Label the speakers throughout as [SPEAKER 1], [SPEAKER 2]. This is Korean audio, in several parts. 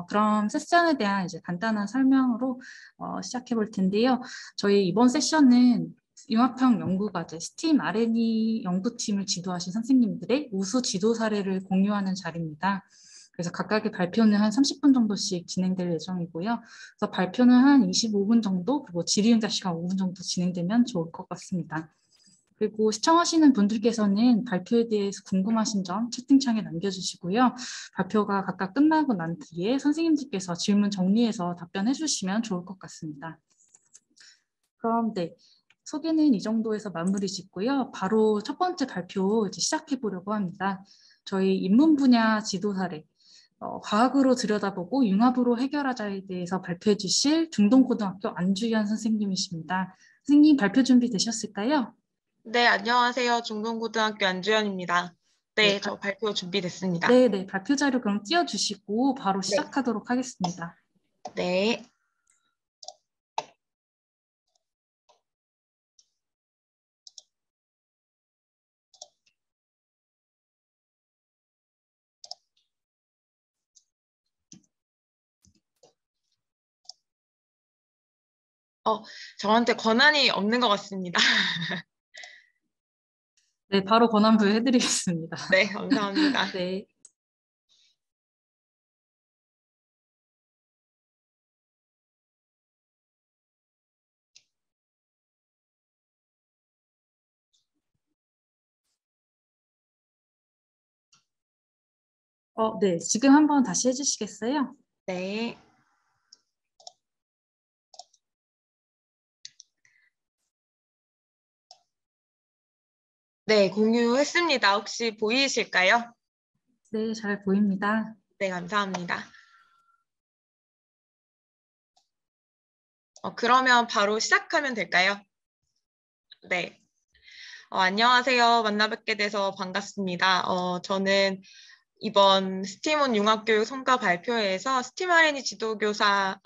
[SPEAKER 1] 그럼 세션에 대한 이제 간단한 설명으로 시작해 볼 텐데요. 저희 이번 세션은 융합형 연구과제 STEAM R&D 연구팀을 지도하신 선생님들의 우수 지도 사례를 공유하는 자리입니다. 그래서 각각의 발표는 한 30분 정도씩 진행될 예정이고요. 그래서 발표는 한 25분 정도, 그리고 질의응답 시간 5분 정도 진행되면 좋을 것 같습니다. 그리고 시청하시는 분들께서는 발표에 대해서 궁금하신 점 채팅창에 남겨주시고요. 발표가 각각 끝나고 난 뒤에 선생님들께서 질문 정리해서 답변해 주시면 좋을 것 같습니다. 그럼 네, 소개는 이 정도에서 마무리 짓고요. 바로 첫 번째 발표 이제 시작해 보려고 합니다. 저희 인문 분야 지도 사례, 과학으로 들여다보고 융합으로 해결하자에 대해서 발표해 주실 중동고등학교 안주현 선생님이십니다. 선생님 발표 준비되셨을까요?
[SPEAKER 2] 네, 안녕하세요. 중동고등학교 안주현입니다.
[SPEAKER 1] 네,
[SPEAKER 2] 네, 저 발표 준비됐습니다.
[SPEAKER 1] 네, 발표 자료 그럼 띄워주시고 바로
[SPEAKER 2] 네.
[SPEAKER 1] 시작하도록 하겠습니다.
[SPEAKER 2] 네. 저한테 권한이 없는 것 같습니다.
[SPEAKER 1] 네, 바로 권한부 해드리겠습니다.
[SPEAKER 2] 네, 감사합니다.
[SPEAKER 1] 네. 네, 지금 한번 다시 해주시겠어요?
[SPEAKER 2] 네. 네, 공유했습니다. 혹시 보이실까요?
[SPEAKER 1] 네, 잘 보입니다.
[SPEAKER 2] 네, 감사합니다. 그러면 바로 시작하면 될까요? 네. 안녕하세요. 만나 뵙게 돼서 반갑습니다. 저는 이번 스팀온 융합교육 성과 발표회에서 스팀 R&D 교사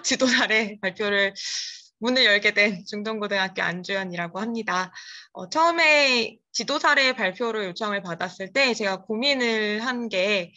[SPEAKER 2] 지도 사례 발표를 문을 열게 된 중동고등학교 안주현이라고 합니다. 처음에 지도 사례 발표를 요청을 받았을 때 제가 고민을 한 게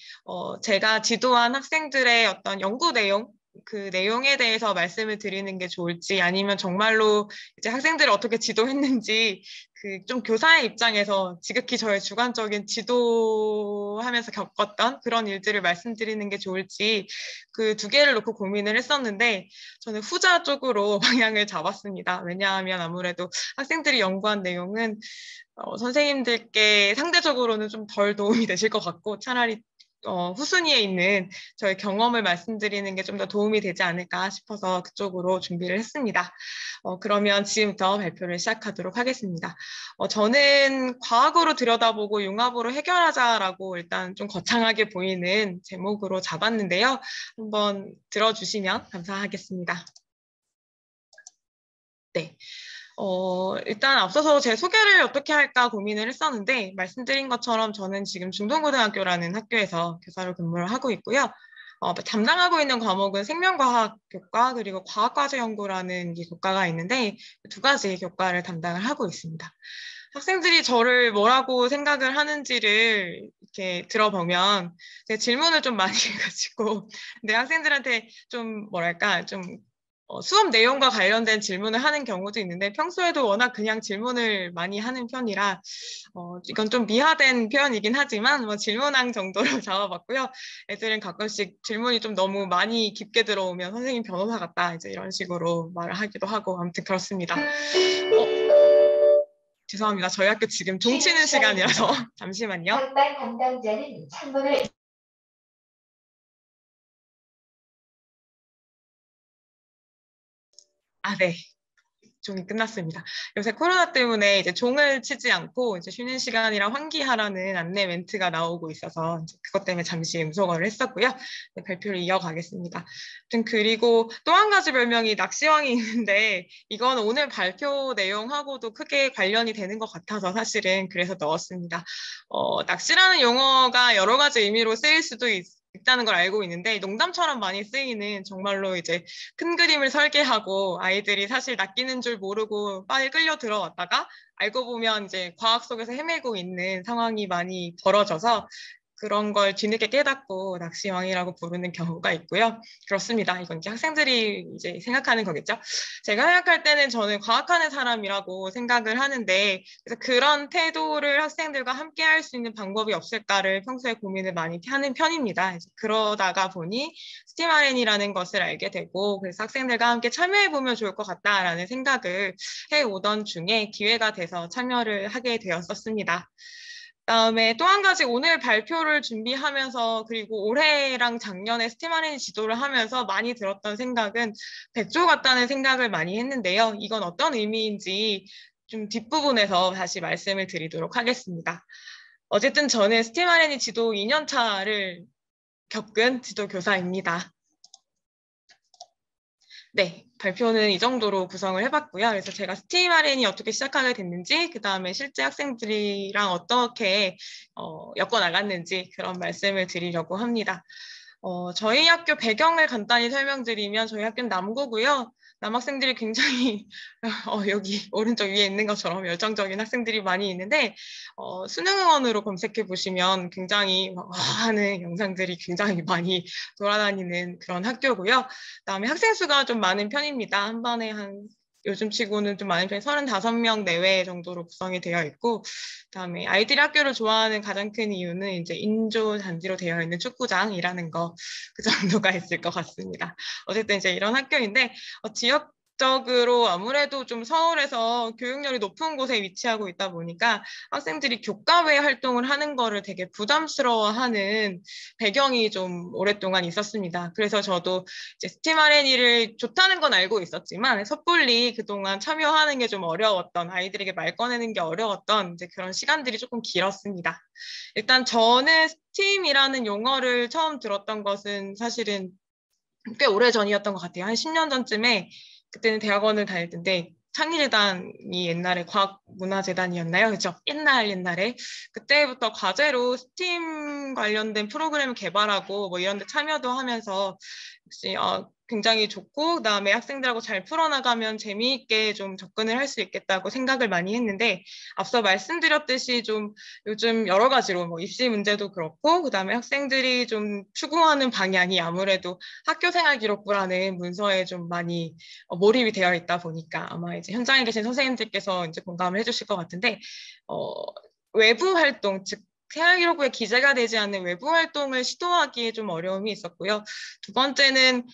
[SPEAKER 2] 제가 지도한 학생들의 어떤 연구 내용 그 내용에 대해서 말씀을 드리는 게 좋을지 아니면 정말로 이제 학생들을 어떻게 지도했는지 그 좀 교사의 입장에서 지극히 저의 주관적인 지도하면서 겪었던 그런 일들을 말씀드리는 게 좋을지 그 두 개를 놓고 고민을 했었는데 저는 후자 쪽으로 방향을 잡았습니다. 왜냐하면 아무래도 학생들이 연구한 내용은 선생님들께 상대적으로는 좀 덜 도움이 되실 것 같고 차라리 후순위에 있는 저의 경험을 말씀드리는 게 좀 더 도움이 되지 않을까 싶어서 그쪽으로 준비를 했습니다. 그러면 지금부터 발표를 시작하도록 하겠습니다. 저는 과학으로 들여다보고 융합으로 해결하자라고 일단 좀 거창하게 보이는 제목으로 잡았는데요. 한번 들어주시면 감사하겠습니다. 네. 일단 앞서서 제 소개를 어떻게 할까 고민을 했었는데 말씀드린 것처럼 저는 지금 중동고등학교라는 학교에서 교사로 근무를 하고 있고요. 담당하고 있는 과목은 생명과학 교과 그리고 과학과제 연구라는 교과가 있는데 두 가지 교과를 담당을 하고 있습니다. 학생들이 저를 뭐라고 생각을 하는지를 이렇게 들어보면 제가 질문을 좀 많이 해가지고 근데 학생들한테 좀 뭐랄까 좀 수업 내용과 관련된 질문을 하는 경우도 있는데 평소에도 워낙 그냥 질문을 많이 하는 편이라 이건 좀 미화된 표현이긴 하지만 뭐 질문항 정도로 잡아봤고요. 애들은 가끔씩 질문이 좀 너무 많이 깊게 들어오면 선생님 변호사 같다 이제 이런 식으로 말을 하기도 하고 아무튼 그렇습니다. 죄송합니다. 저희 학교 지금 종 치는 시간이라서 잠시만요.
[SPEAKER 3] 상반 담당자는 창문을
[SPEAKER 2] 네. 종이 끝났습니다. 요새 코로나 때문에 이제 종을 치지 않고 이제 쉬는 시간이랑 환기하라는 안내 멘트가 나오고 있어서 이제 그것 때문에 잠시 음소거를 했었고요. 네, 발표를 이어가겠습니다. 그리고 또 한 가지 별명이 낚시왕이 있는데 이건 오늘 발표 내용하고도 크게 관련이 되는 것 같아서 사실은 그래서 넣었습니다. 낚시라는 용어가 여러 가지 의미로 쓰일 수도 있다는 걸 알고 있는데 농담처럼 많이 쓰이는 정말로 이제 큰 그림을 설계하고 아이들이 사실 낚이는 줄 모르고 빨리 끌려 들어왔다가 알고 보면 이제 과학 속에서 헤매고 있는 상황이 많이 벌어져서 그런 걸 뒤늦게 깨닫고 낚시왕이라고 부르는 경우가 있고요. 그렇습니다. 이건 이제 학생들이 이제 생각하는 거겠죠. 제가 생각할 때는 저는 과학하는 사람이라고 생각을 하는데, 그래서 그런 태도를 학생들과 함께 할 수 있는 방법이 없을까를 평소에 고민을 많이 하는 편입니다. 그러다가 보니 스팀 RN이라는 것을 알게 되고, 그래서 학생들과 함께 참여해보면 좋을 것 같다라는 생각을 해오던 중에 기회가 돼서 참여를 하게 되었었습니다. 그다음에 또 한 가지 오늘 발표를 준비하면서 그리고 올해랑 작년에 스팀 RN 지도를 하면서 많이 들었던 생각은 백조 같다는 생각을 많이 했는데요. 이건 어떤 의미인지 좀 뒷부분에서 다시 말씀을 드리도록 하겠습니다. 어쨌든 저는 스팀 RN 지도 2년 차를 겪은 지도교사입니다. 네, 발표는 이 정도로 구성을 해봤고요. 그래서 제가 스팀 RN이 어떻게 시작하게 됐는지, 그 다음에 실제 학생들이랑 어떻게 엮어나갔는지 그런 말씀을 드리려고 합니다. 저희 학교 배경을 간단히 설명드리면 저희 학교는 남고고요. 남학생들이 굉장히 여기 오른쪽 위에 있는 것처럼 열정적인 학생들이 많이 있는데 수능 응원으로 검색해 보시면 굉장히 하는 영상들이 굉장히 많이 돌아다니는 그런 학교고요. 그다음에 학생 수가 좀 많은 편입니다. 한 반에 요즘 치고는 좀 많은 편 35명 내외 정도로 구성이 되어 있고, 그다음에 아이들이 학교를 좋아하는 가장 큰 이유는 이제 인조 잔디로 되어 있는 축구장이라는 거, 그 정도가 있을 것 같습니다. 어쨌든 이제 이런 학교인데 지역적으로 아무래도 좀 서울에서 교육열이 높은 곳에 위치하고 있다 보니까 학생들이 교과외 활동을 하는 거를 되게 부담스러워하는 배경이 좀 오랫동안 있었습니다. 그래서 저도 이제 스팀 RN을 좋다는 건 알고 있었지만 섣불리 그동안 참여하는 게 좀 어려웠던, 아이들에게 말 꺼내는 게 어려웠던 이제 그런 시간들이 조금 길었습니다. 일단 저는 스팀이라는 용어를 처음 들었던 것은 사실은 꽤 오래전이었던 것 같아요. 한 10년 전쯤에, 그때는 대학원을 다닐 텐데 창의재단이 옛날에 과학문화재단이었나요? 그렇죠? 옛날에 그때부터 과제로 스팀 관련된 프로그램을 개발하고 뭐 이런 데 참여도 하면서 역시 굉장히 좋고, 그다음에 학생들하고 잘 풀어나가면 재미있게 좀 접근을 할 수 있겠다고 생각을 많이 했는데, 앞서 말씀드렸듯이 좀 요즘 여러 가지로 뭐 입시 문제도 그렇고, 그다음에 학생들이 좀 추구하는 방향이 아무래도 학교생활 기록부라는 문서에 좀 많이 몰입이 되어 있다 보니까 아마 이제 현장에 계신 선생님들께서 이제 공감을 해주실 것 같은데, 외부 활동, 즉 생활기록부에 기재가 되지 않는 외부 활동을 시도하기에 좀 어려움이 있었고요. 두 번째는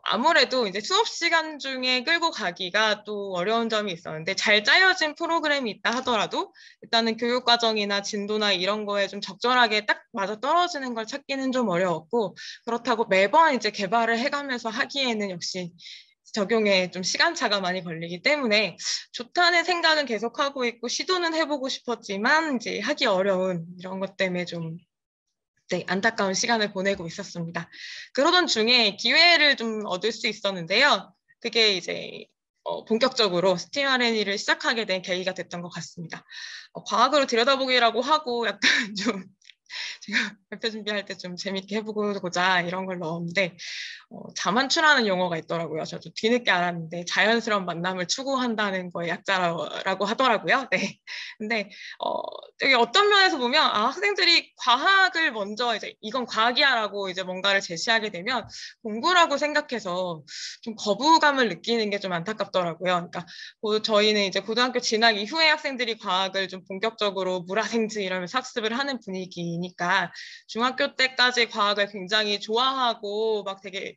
[SPEAKER 2] 아무래도 이제 수업 시간 중에 끌고 가기가 또 어려운 점이 있었는데, 잘 짜여진 프로그램이 있다 하더라도 일단은 교육 과정이나 진도나 이런 거에 좀 적절하게 딱 맞아 떨어지는 걸 찾기는 좀 어려웠고, 그렇다고 매번 이제 개발을 해가면서 하기에는 역시 적용에 좀 시간차가 많이 걸리기 때문에 좋다는 생각은 계속하고 있고 시도는 해보고 싶었지만 이제 하기 어려운 이런 것 때문에 좀 안타까운 시간을 보내고 있었습니다. 그러던 중에 기회를 좀 얻을 수 있었는데요. 그게 이제 본격적으로 스팀 RN을 시작하게 된 계기가 됐던 것 같습니다. 과학으로 들여다보기라고 하고 약간 좀 제가 발표 준비할 때 좀 재밌게 해보고자 이런 걸 넣었는데 자만추라는 용어가 있더라고요. 저도 뒤늦게 알았는데 자연스러운 만남을 추구한다는 거의 약자라고 하더라고요. 네. 근데 되게 어떤 면에서 보면 학생들이 과학을 먼저 이제 이건 과학이야라고 이제 뭔가를 제시하게 되면 공부라고 생각해서 좀 거부감을 느끼는 게 좀 안타깝더라고요. 그러니까 저희는 이제 고등학교 진학 이후에 학생들이 과학을 좀 본격적으로 물화생지 이러면서 학습을 하는 분위기니까 중학교 때까지 과학을 굉장히 좋아하고 막 되게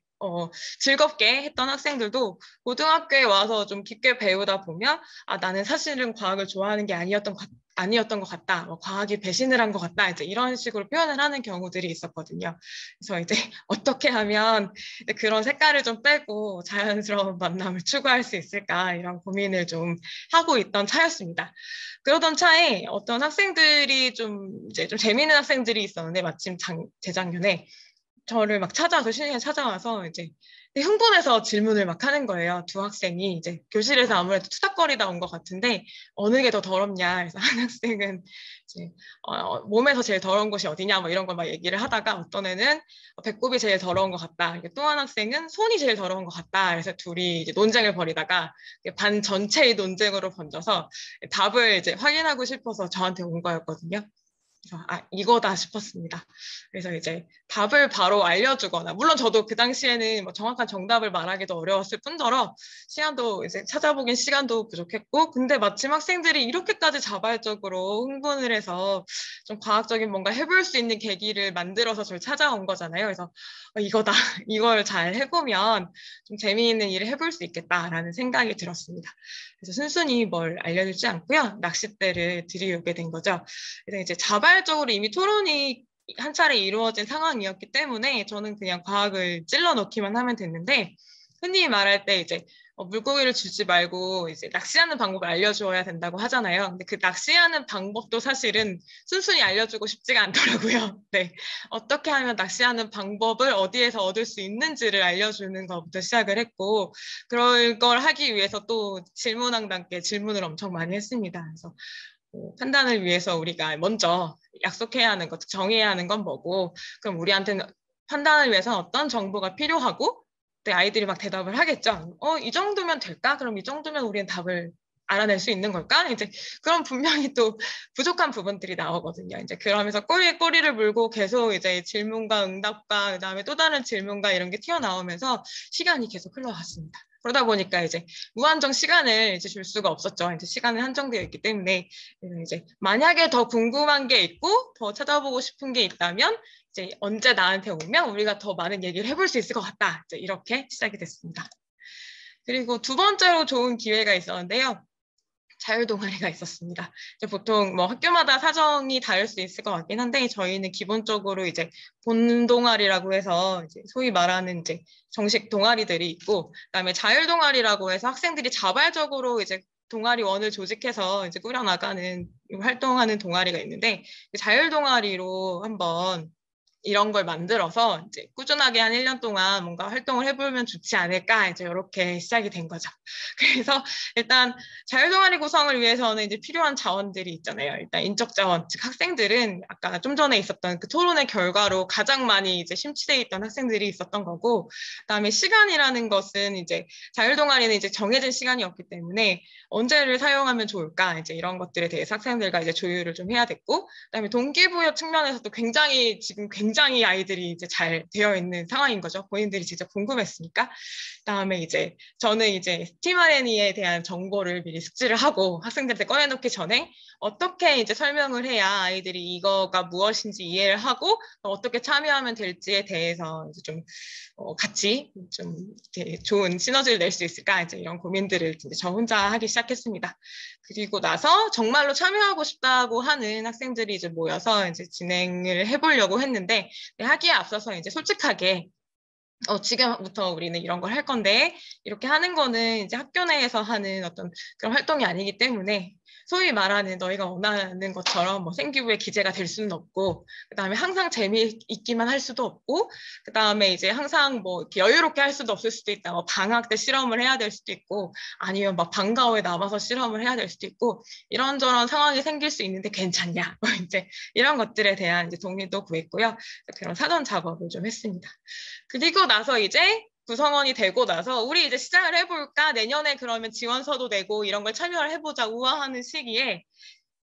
[SPEAKER 2] 즐겁게 했던 학생들도 고등학교에 와서 좀 깊게 배우다 보면 나는 사실은 과학을 좋아하는 게 아니었던 것 같다. 과학이 배신을 한 것 같다. 이제 이런 식으로 표현을 하는 경우들이 있었거든요. 그래서 이제 어떻게 하면 그런 색깔을 좀 빼고 자연스러운 만남을 추구할 수 있을까 이런 고민을 좀 하고 있던 차였습니다. 그러던 차에 어떤 학생들이 좀 재미있는 학생들이 있었는데 마침 재작년에 저를 막 실시간에 찾아와서 이제 흥분해서 질문을 막 하는 거예요. 두 학생이 이제 교실에서 아무래도 투닥거리다 온 것 같은데 어느 게 더 더럽냐. 그래서 한 학생은 이제 몸에서 제일 더러운 곳이 어디냐 뭐 이런 걸 막 얘기를 하다가 어떤 애는 배꼽이 제일 더러운 것 같다. 또 한 학생은 손이 제일 더러운 것 같다. 그래서 둘이 이제 논쟁을 벌이다가 반 전체의 논쟁으로 번져서 답을 이제 확인하고 싶어서 저한테 온 거였거든요. 그래서 이거다 싶었습니다. 그래서 이제 답을 바로 알려주거나, 물론 저도 그 당시에는 뭐 정확한 정답을 말하기도 어려웠을 뿐더러 시간도 이제 찾아보긴 시간도 부족했고, 근데 마침 학생들이 이렇게까지 자발적으로 흥분을 해서 좀 과학적인 뭔가 해볼 수 있는 계기를 만들어서 저를 찾아온 거잖아요. 그래서 이거다. 이걸 잘 해보면 좀 재미있는 일을 해볼 수 있겠다라는 생각이 들었습니다. 그래서 순순히 뭘 알려주지 않고요. 낚싯대를 들이오게 된 거죠. 그래서 이제 자발적으로 이미 토론이 한 차례 이루어진 상황이었기 때문에 저는 그냥 과학을 찔러 넣기만 하면 됐는데, 흔히 말할 때 이제 물고기를 주지 말고 이제 낚시하는 방법을 알려주어야 된다고 하잖아요. 근데 그 낚시하는 방법도 사실은 순순히 알려주고 싶지가 않더라고요. 네, 어떻게 하면 낚시하는 방법을 어디에서 얻을 수 있는지를 알려주는 것부터 시작을 했고, 그럴 걸 하기 위해서 또 질문왕답게 질문을 엄청 많이 했습니다. 그래서 판단을 위해서 우리가 먼저 약속해야 하는 것, 정해야 하는 건 뭐고, 그럼 우리한테는 판단을 위해서 어떤 정보가 필요하고, 아이들이 막 대답을 하겠죠. 이 정도면 될까? 그럼 이 정도면 우리는 답을 알아낼 수 있는 걸까? 이제 그럼 분명히 또 부족한 부분들이 나오거든요. 이제 그러면서 꼬리에 꼬리를 물고 계속 이제 질문과 응답과 그다음에 또 다른 질문과 이런 게 튀어나오면서 시간이 계속 흘러갔습니다. 그러다 보니까 이제 무한정 시간을 이제 줄 수가 없었죠. 이제 시간은 한정되어 있기 때문에 이제 만약에 더 궁금한 게 있고 더 찾아보고 싶은 게 있다면 이제 언제 나한테 오면 우리가 더 많은 얘기를 해볼 수 있을 것 같다. 이제 이렇게 시작이 됐습니다. 그리고 두 번째로 좋은 기회가 있었는데요. 자율동아리가 있었습니다. 이제 보통 뭐 학교마다 사정이 다를 수 있을 것 같긴 한데 저희는 기본적으로 이제 본동아리라고 해서 이제 소위 말하는 이제 정식 동아리들이 있고, 그다음에 자율동아리라고 해서 학생들이 자발적으로 이제 동아리원을 조직해서 이제 꾸려나가는 활동하는 동아리가 있는데, 자율동아리로 한번 이런 걸 만들어서 이제 꾸준하게 한 1년 동안 뭔가 활동을 해보면 좋지 않을까, 이제 이렇게 시작이 된 거죠. 그래서 일단 자율동아리 구성을 위해서는 이제 필요한 자원들이 있잖아요. 일단 인적 자원, 즉 학생들은 아까 좀 전에 있었던 그 토론의 결과로 가장 많이 이제 심취돼 있던 학생들이 있었던 거고, 그다음에 시간이라는 것은 이제 자율동아리는 이제 정해진 시간이었기 때문에 언제를 사용하면 좋을까, 이제 이런 것들에 대해서 학생들과 이제 조율을 좀 해야 됐고, 그다음에 동기부여 측면에서도 굉장히 아이들이 이제 잘 되어 있는 상황인 거죠. 본인들이 진짜 궁금했으니까. 그다음에 이제 저는 이제 스팀 R&E에 대한 정보를 미리 숙지를 하고 학생들한테 꺼내놓기 전에 어떻게 이제 설명을 해야 아이들이 이거가 무엇인지 이해를 하고 어떻게 참여하면 될지에 대해서 이제 좀 같이 좀 이렇게 좋은 시너지를 낼 수 있을까, 이제 이런 고민들을 이제 저 혼자 하기 시작했습니다. 그리고 나서 정말로 참여하고 싶다고 하는 학생들이 이제 모여서 이제 진행을 해보려고 했는데, 하기에 앞서서 이제 솔직하게 지금부터 우리는 이런 걸 할 건데 이렇게 하는 거는 이제 학교 내에서 하는 어떤 그런 활동이 아니기 때문에 소위 말하는 너희가 원하는 것처럼 뭐 생기부의 기재가 될 수는 없고, 그다음에 항상 재미있기만 할 수도 없고, 그다음에 이제 항상 뭐 이렇게 여유롭게 할 수도 없을 수도 있다. 뭐 방학 때 실험을 해야 될 수도 있고, 아니면 막 방과후에 남아서 실험을 해야 될 수도 있고, 이런저런 상황이 생길 수 있는데 괜찮냐? 뭐 이제 이런 것들에 대한 이제 동의도 구했고요. 그런 사전 작업을 좀 했습니다. 그리고 나서 이제 구성원이 되고 나서 우리 이제 시작을 해볼까? 내년에 그러면 지원서도 내고 이런 걸 참여를 해보자 우아하는 시기에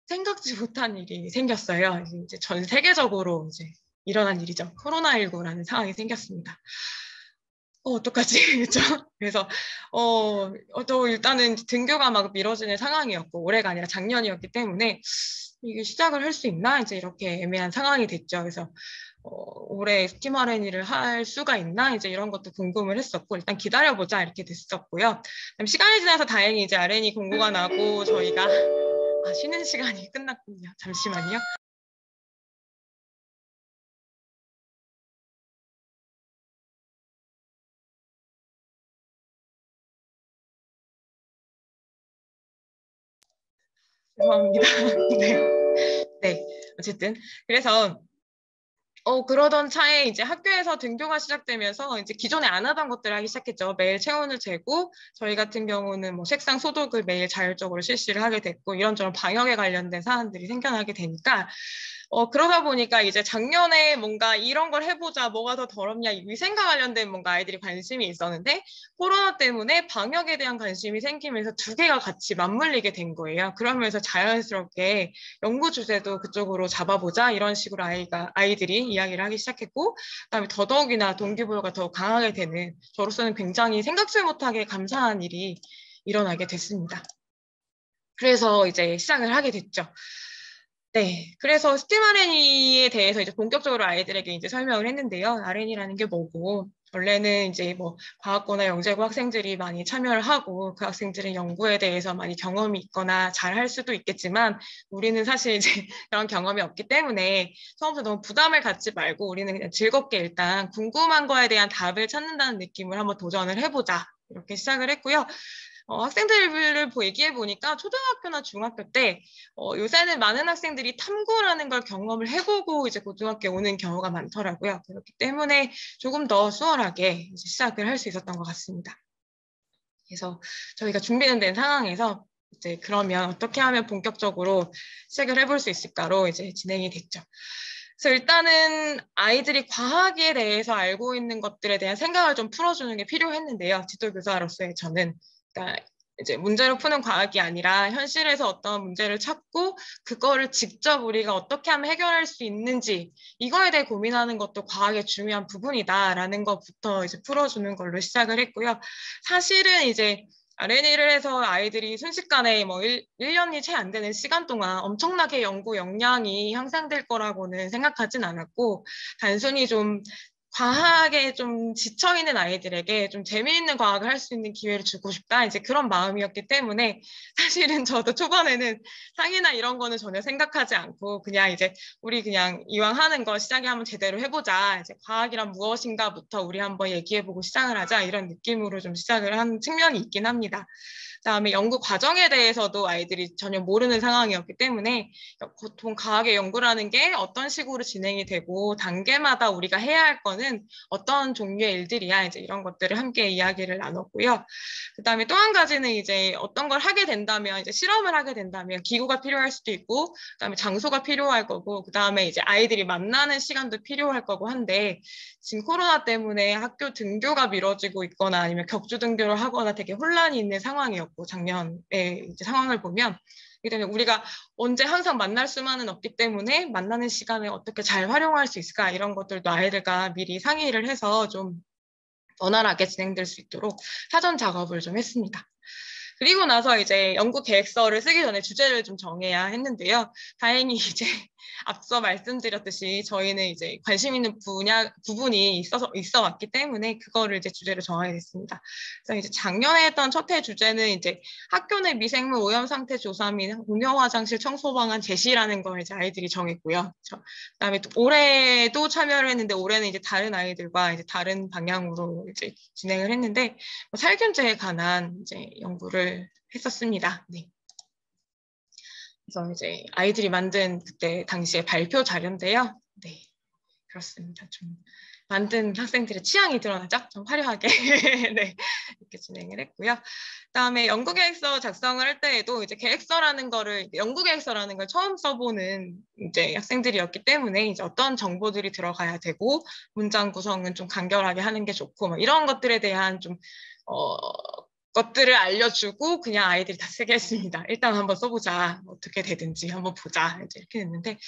[SPEAKER 2] 생각지 못한 일이 생겼어요. 이제 전 세계적으로 이제 일어난 일이죠. 코로나19라는 상황이 생겼습니다. 어떡하지? 그렇죠? 그래서 또 일단은 등교가 막 미뤄지는 상황이었고, 올해가 아니라 작년이었기 때문에 이게 시작을 할 수 있나? 이제 이렇게 애매한 상황이 됐죠. 그래서 올해 스팀 R&E를 할 수가 있나? 이제 이런 것도 궁금을 했었고, 일단 기다려보자 이렇게 됐었고요. 시간이 지나서 다행히 이제 R&E 공고가 나고 저희가 쉬는 시간이 끝났군요. 잠시만요. 죄송합니다. 네. 어쨌든 그래서 그러던 차에 이제 학교에서 등교가 시작되면서 이제 기존에 안 하던 것들을 하기 시작했죠. 매일 체온을 재고, 저희 같은 경우는 뭐 책상 소독을 매일 자율적으로 실시를 하게 됐고, 이런저런 방역에 관련된 사안들이 생겨나게 되니까 그러다 보니까 이제 작년에 뭔가 이런 걸 해보자, 뭐가 더 더럽냐, 위생과 관련된 뭔가 아이들이 관심이 있었는데 코로나 때문에 방역에 대한 관심이 생기면서 두 개가 같이 맞물리게 된 거예요. 그러면서 자연스럽게 연구 주제도 그쪽으로 잡아보자 이런 식으로 아이들이 이야기를 하기 시작했고, 그다음에 더더욱이나 동기부여가 더 강하게 되는, 저로서는 굉장히 생각지 못하게 감사한 일이 일어나게 됐습니다. 그래서 이제 시작을 하게 됐죠. 네, 그래서 스팀 RNA에 대해서 이제 본격적으로 아이들에게 이제 설명을 했는데요. RNA라는 게 뭐고, 원래는 이제 뭐 과학고나 영재고 학생들이 많이 참여를 하고 그 학생들은 연구에 대해서 많이 경험이 있거나 잘 할 수도 있겠지만 우리는 사실 이제 그런 경험이 없기 때문에 처음부터 너무 부담을 갖지 말고 우리는 그냥 즐겁게 일단 궁금한 거에 대한 답을 찾는다는 느낌을 한번 도전을 해보자. 이렇게 시작을 했고요. 학생들을 얘기해 보니까 초등학교나 중학교 때 요새는 많은 학생들이 탐구라는 걸 경험을 해보고 이제 고등학교에 오는 경우가 많더라고요. 그렇기 때문에 조금 더 수월하게 이제 시작을 할 수 있었던 것 같습니다. 그래서 저희가 준비는 된 상황에서 이제 그러면 어떻게 하면 본격적으로 시작을 해볼 수 있을까로 이제 진행이 됐죠. 그래서 일단은 아이들이 과학에 대해서 알고 있는 것들에 대한 생각을 좀 풀어주는 게 필요했는데요. 지도교사로서의 저는. 그러니까 이제 문제를 푸는 과학이 아니라 현실에서 어떤 문제를 찾고 그거를 직접 우리가 어떻게 하면 해결할 수 있는지 이거에 대해 고민하는 것도 과학의 중요한 부분이다라는 것부터 이제 풀어주는 걸로 시작을 했고요. 사실은 이제 RNA를 해서 아이들이 순식간에 뭐 1년이 채 안 되는 시간 동안 엄청나게 연구 역량이 향상될 거라고는 생각하진 않았고, 단순히 좀 과학에 좀 지쳐있는 아이들에게 좀 재미있는 과학을 할 수 있는 기회를 주고 싶다. 이제 그런 마음이었기 때문에 사실은 저도 초반에는 상이나 이런 거는 전혀 생각하지 않고 그냥 이제 우리 그냥 이왕 하는 거 시작에 한번 제대로 해보자. 이제 과학이란 무엇인가부터 우리 한번 얘기해보고 시작을 하자. 이런 느낌으로 좀 시작을 한 측면이 있긴 합니다. 그다음에 연구 과정에 대해서도 아이들이 전혀 모르는 상황이었기 때문에 보통 과학의 연구라는 게 어떤 식으로 진행이 되고 단계마다 우리가 해야 할 거는 어떤 종류의 일들이야 이제 이런 것들을 함께 이야기를 나눴고요. 그다음에 또 한 가지는 이제 어떤 걸 하게 된다면 이제 실험을 하게 된다면 기구가 필요할 수도 있고 그다음에 장소가 필요할 거고 그다음에 이제 아이들이 만나는 시간도 필요할 거고 한데 지금 코로나 때문에 학교 등교가 미뤄지고 있거나 아니면 격주 등교를 하거나 되게 혼란이 있는 상황이었고 작년에 이제 상황을 보면 우리가 언제 항상 만날 수만은 없기 때문에 만나는 시간을 어떻게 잘 활용할 수 있을까 이런 것들도 아이들과 미리 상의를 해서 좀 원활하게 진행될 수 있도록 사전 작업을 좀 했습니다. 그리고 나서 이제 연구 계획서를 쓰기 전에 주제를 좀 정해야 했는데요. 다행히 이제 앞서 말씀드렸듯이 저희는 이제 관심 있는 부분이 있어 왔기 때문에 그거를 이제 주제를 정하게 됐습니다. 그래서 이제 작년에 했던 첫 해 주제는 이제 학교 내 미생물 오염 상태 조사 및 공용 화장실 청소 방안 제시라는 걸 이제 아이들이 정했고요. 그다음에 올해도 참여를 했는데 올해는 이제 다른 아이들과 이제 다른 방향으로 이제 진행을 했는데 살균제에 관한 이제 연구를 했었습니다. 네. 그래서 이제 아이들이 만든 그때 당시에 발표 자료인데요. 네, 그렇습니다. 좀 만든 학생들의 취향이 드러나죠? 좀 화려하게 네, 이렇게 진행을 했고요. 그다음에 연구 계획서 작성을 할 때에도 이제 계획서라는 거를 연구 계획서라는 걸 처음 써보는 이제 학생들이었기 때문에 이제 어떤 정보들이 들어가야 되고 문장 구성은 좀 간결하게 하는 게 좋고 뭐 이런 것들에 대한 좀 것들을 알려주고 그냥 아이들이 다 쓰게 했습니다. 일단 한번 써보자. 어떻게 되든지 한번 보자. 이제 이렇게 됐는데,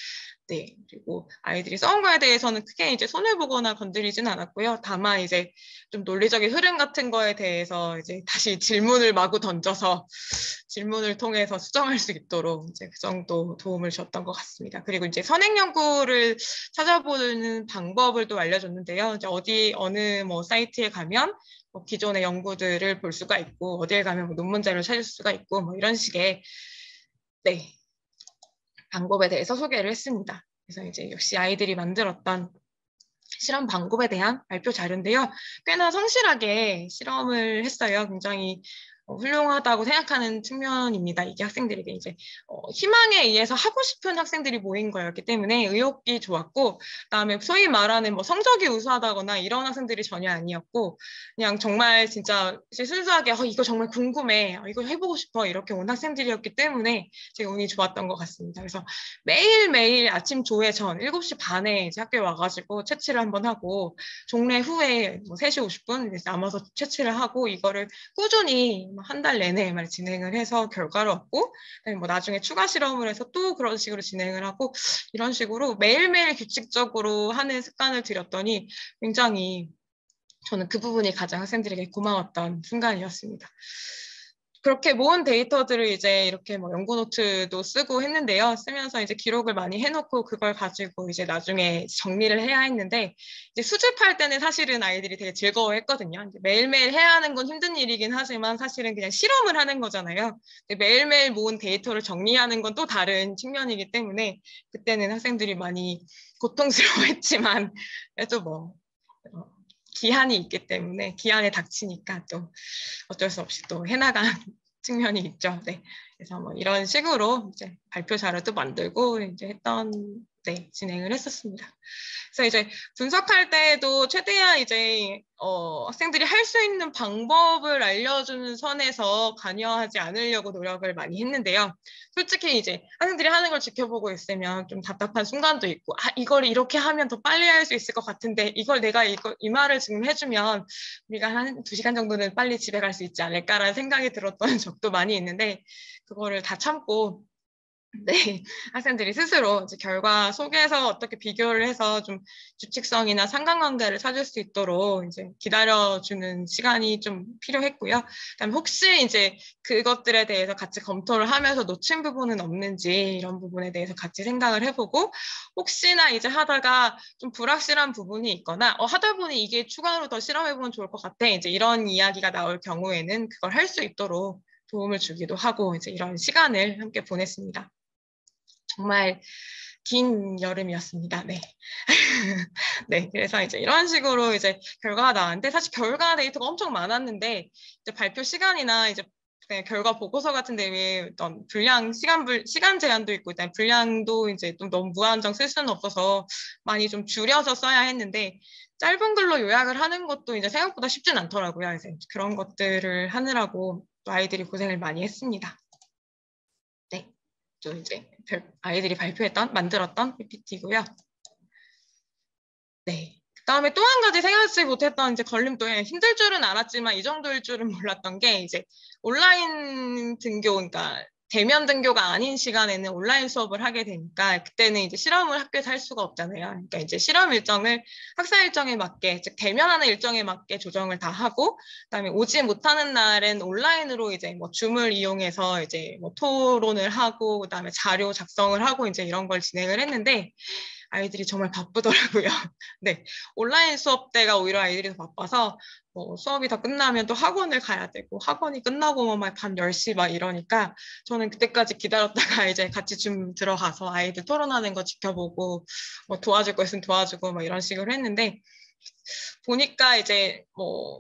[SPEAKER 2] 네. 그리고 아이들이 써온 거에 대해서는 크게 이제 손을 보거나 건드리진 않았고요. 다만 이제 좀 논리적인 흐름 같은 거에 대해서 이제 다시 질문을 마구 던져서 질문을 통해서 수정할 수 있도록 이제 그 정도 도움을 줬던 것 같습니다. 그리고 이제 선행 연구를 찾아보는 방법을 또 알려줬는데요. 이제 어느 뭐 사이트에 가면 뭐 기존의 연구들을 볼 수가 있고 어디에 가면 뭐 논문자를 찾을 수가 있고 뭐 이런 식의 네, 방법에 대해서 소개를 했습니다. 그래서 이제 역시 아이들이 만들었던 실험 방법에 대한 발표 자료인데요. 꽤나 성실하게 실험을 했어요. 굉장히 훌륭하다고 생각하는 측면입니다. 이게 학생들에게 이제 희망에 의해서 하고 싶은 학생들이 모인 거였기 때문에 의욕이 좋았고, 그다음에 소위 말하는 뭐 성적이 우수하다거나 이런 학생들이 전혀 아니었고, 그냥 정말 진짜 순수하게 이거 정말 궁금해, 이거 해보고 싶어 이렇게 온 학생들이었기 때문에 제가 운이 좋았던 것 같습니다. 그래서 매일매일 아침 조회 전 7시 반에 이제 학교에 와가지고 채취를 한번 하고, 종례 후에 뭐 3시 50분 남아서 채취를 하고, 이거를 꾸준히 한 달 내내 진행을 해서 결과를 얻고, 뭐 나중에 추가 실험을 해서 또 그런 식으로 진행을 하고, 이런 식으로 매일매일 규칙적으로 하는 습관을 들였더니 굉장히 저는 그 부분이 가장 학생들에게 고마웠던 순간이었습니다. 그렇게 모은 데이터들을 이제 이렇게 뭐 연구 노트도 쓰고 했는데요. 쓰면서 이제 기록을 많이 해놓고 그걸 가지고 이제 나중에 정리를 해야 했는데, 이제 수집할 때는 사실은 아이들이 되게 즐거워했거든요. 이제 매일매일 해야 하는 건 힘든 일이긴 하지만 사실은 그냥 실험을 하는 거잖아요. 매일매일 모은 데이터를 정리하는 건 또 다른 측면이기 때문에 그때는 학생들이 많이 고통스러워했지만 그래도 뭐 기한이 있기 때문에 기한에 닥치니까 또 어쩔 수 없이 또 해나간 측면이 있죠. 네. 그래서 뭐 이런 식으로 이제 발표 자료도 만들고 이제 진행을 했었습니다. 그래서 이제 분석할 때에도 최대한 이제 학생들이 할 수 있는 방법을 알려주는 선에서 관여하지 않으려고 노력을 많이 했는데요. 솔직히 이제 학생들이 하는 걸 지켜보고 있으면 좀 답답한 순간도 있고, 이걸 이렇게 하면 더 빨리 할 수 있을 것 같은데 이걸 내가 이 말을 지금 해주면 우리가 한 2시간 정도는 빨리 집에 갈 수 있지 않을까라는 생각이 들었던 적도 많이 있는데, 그거를 다 참고 네, 학생들이 스스로 이제 결과 속에서 어떻게 비교를 해서 좀 규칙성이나 상관관계를 찾을 수 있도록 이제 기다려주는 시간이 좀 필요했고요. 그다음에 혹시 이제 그것들에 대해서 같이 검토를 하면서 놓친 부분은 없는지 이런 부분에 대해서 같이 생각을 해보고, 혹시나 이제 하다가 좀 불확실한 부분이 있거나 하다 보니 이게 추가로 더 실험해보면 좋을 것 같아, 이제 이런 이야기가 나올 경우에는 그걸 할 수 있도록 도움을 주기도 하고, 이제 이런 시간을 함께 보냈습니다. 정말 긴 여름이었습니다. 네. 네. 그래서 이제 이런 식으로 이제 결과가 나왔는데, 사실 결과 데이터가 엄청 많았는데, 이제 발표 시간이나 이제 결과 보고서 같은 데에 어떤 시간 제한도 있고, 일단 분량도 이제 좀 너무 무한정 쓸 수는 없어서 많이 좀 줄여서 써야 했는데, 짧은 글로 요약을 하는 것도 이제 생각보다 쉽진 않더라고요. 그래서 그런 것들을 하느라고 또 아이들이 고생을 많이 했습니다. 네. 또 이제 아이들이 만들었던 PPT고요. 네. 그다음에 또 한 가지 생각지 못했던 이제 걸림돌, 힘들 줄은 알았지만 이 정도일 줄은 몰랐던 게, 이제 온라인 등교, 그러니까 대면 등교가 아닌 시간에는 온라인 수업을 하게 되니까 그때는 이제 실험을 학교에서 할 수가 없잖아요. 그러니까 이제 실험 일정을 학사 일정에 맞게, 즉 대면하는 일정에 맞게 조정을 다 하고, 그다음에 오지 못하는 날엔 온라인으로 이제 뭐 줌을 이용해서 이제 뭐 토론을 하고, 그다음에 자료 작성을 하고 이제 이런 걸 진행을 했는데, 아이들이 정말 바쁘더라고요. 네, 온라인 수업 때가 오히려 아이들이 더 바빠서 수업이 다 끝나면 또 학원을 가야 되고, 학원이 끝나고 막 밤 10시 막 이러니까 저는 그때까지 기다렸다가 이제 같이 좀 들어가서 아이들 토론하는 거 지켜보고 도와줄 거 있으면 도와주고 막 이런 식으로 했는데, 보니까 이제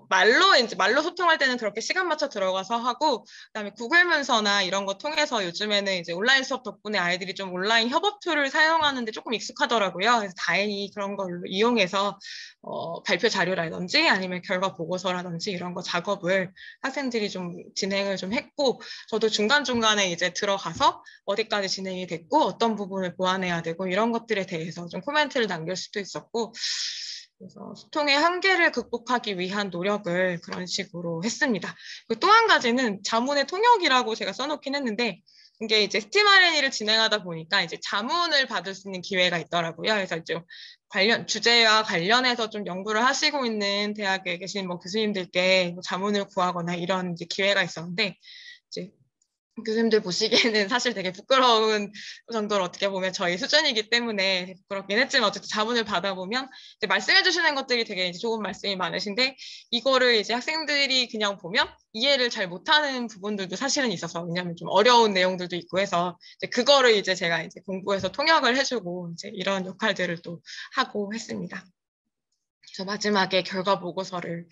[SPEAKER 2] 말로 소통할 때는 그렇게 시간 맞춰 들어가서 하고, 그다음에 구글 문서나 이런 거 통해서 요즘에는 이제 온라인 수업 덕분에 아이들이 좀 온라인 협업 툴을 사용하는데 조금 익숙하더라고요. 그래서 다행히 그런 걸로 이용해서 발표 자료라든지 아니면 결과 보고서라든지 이런 거 작업을 학생들이 좀 진행을 좀 했고, 저도 중간중간에 이제 들어가서 어디까지 진행이 됐고 어떤 부분을 보완해야 되고 이런 것들에 대해서 좀 코멘트를 남길 수도 있었고, 그래서 소통의 한계를 극복하기 위한 노력을 그런 식으로 했습니다. 또 한 가지는 자문의 통역이라고 제가 써놓긴 했는데, 이게 이제 스팀 R&E를 진행하다 보니까 이제 자문을 받을 수 있는 기회가 있더라고요. 그래서 이제 주제와 관련해서 좀 연구를 하시고 있는 대학에 계신 교수님들께 자문을 구하거나 이런 이제 기회가 있었는데, 이제 교수님들 보시기에는 사실 되게 부끄러운 정도로 어떻게 보면 저희 수준이기 때문에 부끄럽긴 했지만, 어쨌든 자문을 받아보면 이제 말씀해 주시는 것들이 되게 이제 좋은 말씀이 많으신데, 이거를 이제 학생들이 그냥 보면 이해를 잘 못하는 부분들도 사실은 있어서, 왜냐하면 좀 어려운 내용들도 있고 해서 이제 그거를 이제 제가 이제 공부해서 통역을 해주고 이제 이런 역할들을 또 하고 했습니다. 그래서 마지막에 결과 보고서를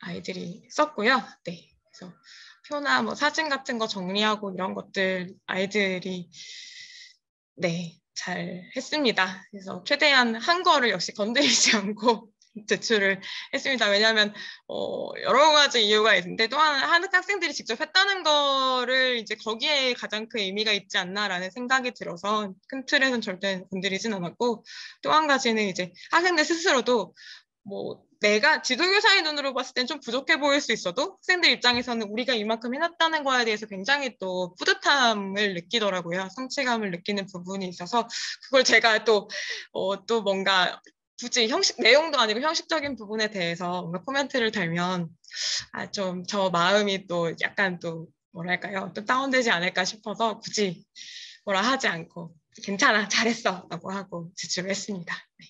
[SPEAKER 2] 아이들이 썼고요. 네. 그래서 표나 뭐 사진 같은 거 정리하고 이런 것들 아이들이 네, 잘 했습니다. 그래서 최대한 한 거를 역시 건드리지 않고 제출을 했습니다. 왜냐하면 여러 가지 이유가 있는데 또한 학생들이 직접 했다는 거를 이제 거기에 가장 큰 의미가 있지 않나라는 생각이 들어서 큰 틀에서는 절대 건드리진 않았고, 또 한 가지는 이제 학생들 스스로도 뭐 내가 지도교사의 눈으로 봤을 땐 좀 부족해 보일 수 있어도 학생들 입장에서는 우리가 이만큼 해놨다는 거에 대해서 굉장히 또 뿌듯함을 느끼더라고요. 성취감을 느끼는 부분이 있어서 그걸 제가 또 뭔가 굳이 내용도 아니고 형식적인 부분에 대해서 뭔가 코멘트를 달면 좀 저 마음이 또 약간 또 뭐랄까요, 또 다운되지 않을까 싶어서 굳이 뭐라 하지 않고 괜찮아, 잘했어 라고 하고 제출했습니다. 네.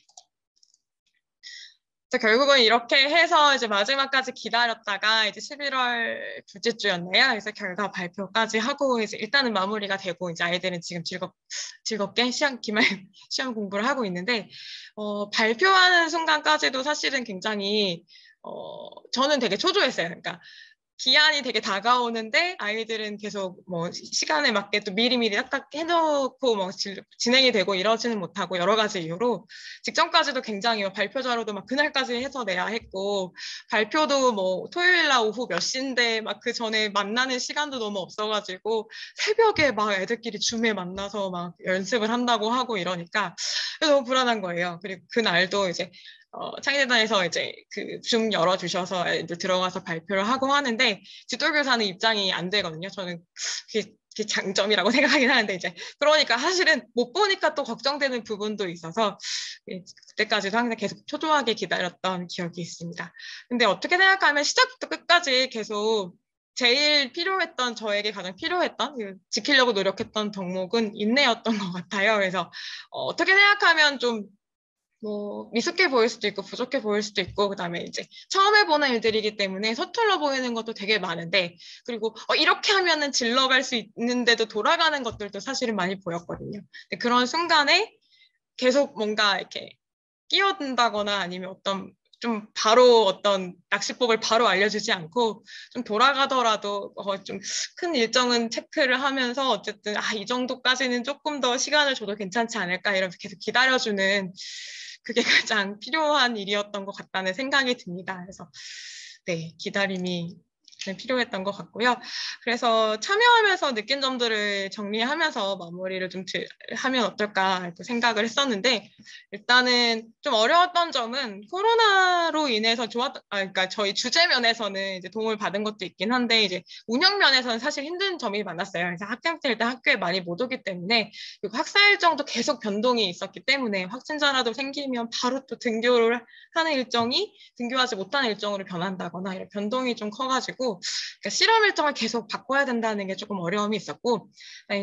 [SPEAKER 2] 결국은 이렇게 해서 이제 마지막까지 기다렸다가 이제 11월 둘째 주였네요. 그래서 결과 발표까지 하고 이제 일단은 마무리가 되고 이제 아이들은 지금 즐겁게 기말 시험 공부를 하고 있는데, 발표하는 순간까지도 사실은 굉장히 저는 되게 초조했어요. 그러니까 기한이 되게 다가오는데 아이들은 계속 뭐 시간에 맞게 또 미리미리 딱딱 해놓고 뭐 진행이 되고 이러지는 못하고 여러 가지 이유로 직전까지도 굉장히 발표 자료도 막 그날까지 해서 내야 했고, 발표도 뭐 토요일 날 오후 몇 시인데 막 그 전에 만나는 시간도 너무 없어가지고 새벽에 막 애들끼리 줌에 만나서 막 연습을 한다고 하고 이러니까 너무 불안한 거예요. 그리고 그날도 이제 창의재단에서 이제 그 줌 열어주셔서 애들 들어가서 발표를 하고 하는데 지도교사는 입장이 안 되거든요. 저는 그게 장점이라고 생각하긴 하는데 이제 그러니까 사실은 못 보니까 또 걱정되는 부분도 있어서 그때까지도 항상 계속 초조하게 기다렸던 기억이 있습니다. 근데 어떻게 생각하면 시작부터 끝까지 계속 제일 필요했던, 저에게 가장 필요했던, 지키려고 노력했던 덕목은 인내였던 것 같아요. 그래서 어떻게 생각하면 좀 뭐 미숙해 보일 수도 있고 부족해 보일 수도 있고, 그다음에 이제 처음 해보는 일들이기 때문에 서툴러 보이는 것도 되게 많은데, 그리고 이렇게 하면은 질러갈 수 있는데도 돌아가는 것들도 사실은 많이 보였거든요. 근데 그런 순간에 계속 뭔가 이렇게 끼어든다거나 아니면 좀 바로 어떤 낚시법을 바로 알려주지 않고 좀 돌아가더라도 좀 큰 일정은 체크를 하면서 어쨌든 이 정도까지는 조금 더 시간을 줘도 괜찮지 않을까 이러면서 계속 기다려주는, 그게 가장 필요한 일이었던 것 같다는 생각이 듭니다. 그래서 네, 기다림이 필요했던 것 같고요. 그래서 참여하면서 느낀 점들을 정리하면서 마무리를 좀 하면 어떨까 생각을 했었는데, 일단은 좀 어려웠던 점은 코로나로 인해서 그러니까 저희 주제면에서는 이제 도움을 받은 것도 있긴 한데 이제 운영면에서는 사실 힘든 점이 많았어요. 그래서 학생들 일단 학교에 많이 못 오기 때문에, 그리고 학사 일정도 계속 변동이 있었기 때문에 확진자라도 생기면 바로 또 등교를 하는 일정이 등교하지 못하는 일정으로 변한다거나 이런 변동이 좀 커가지고, 그러니까 실험 일정을 계속 바꿔야 된다는 게 조금 어려움이 있었고,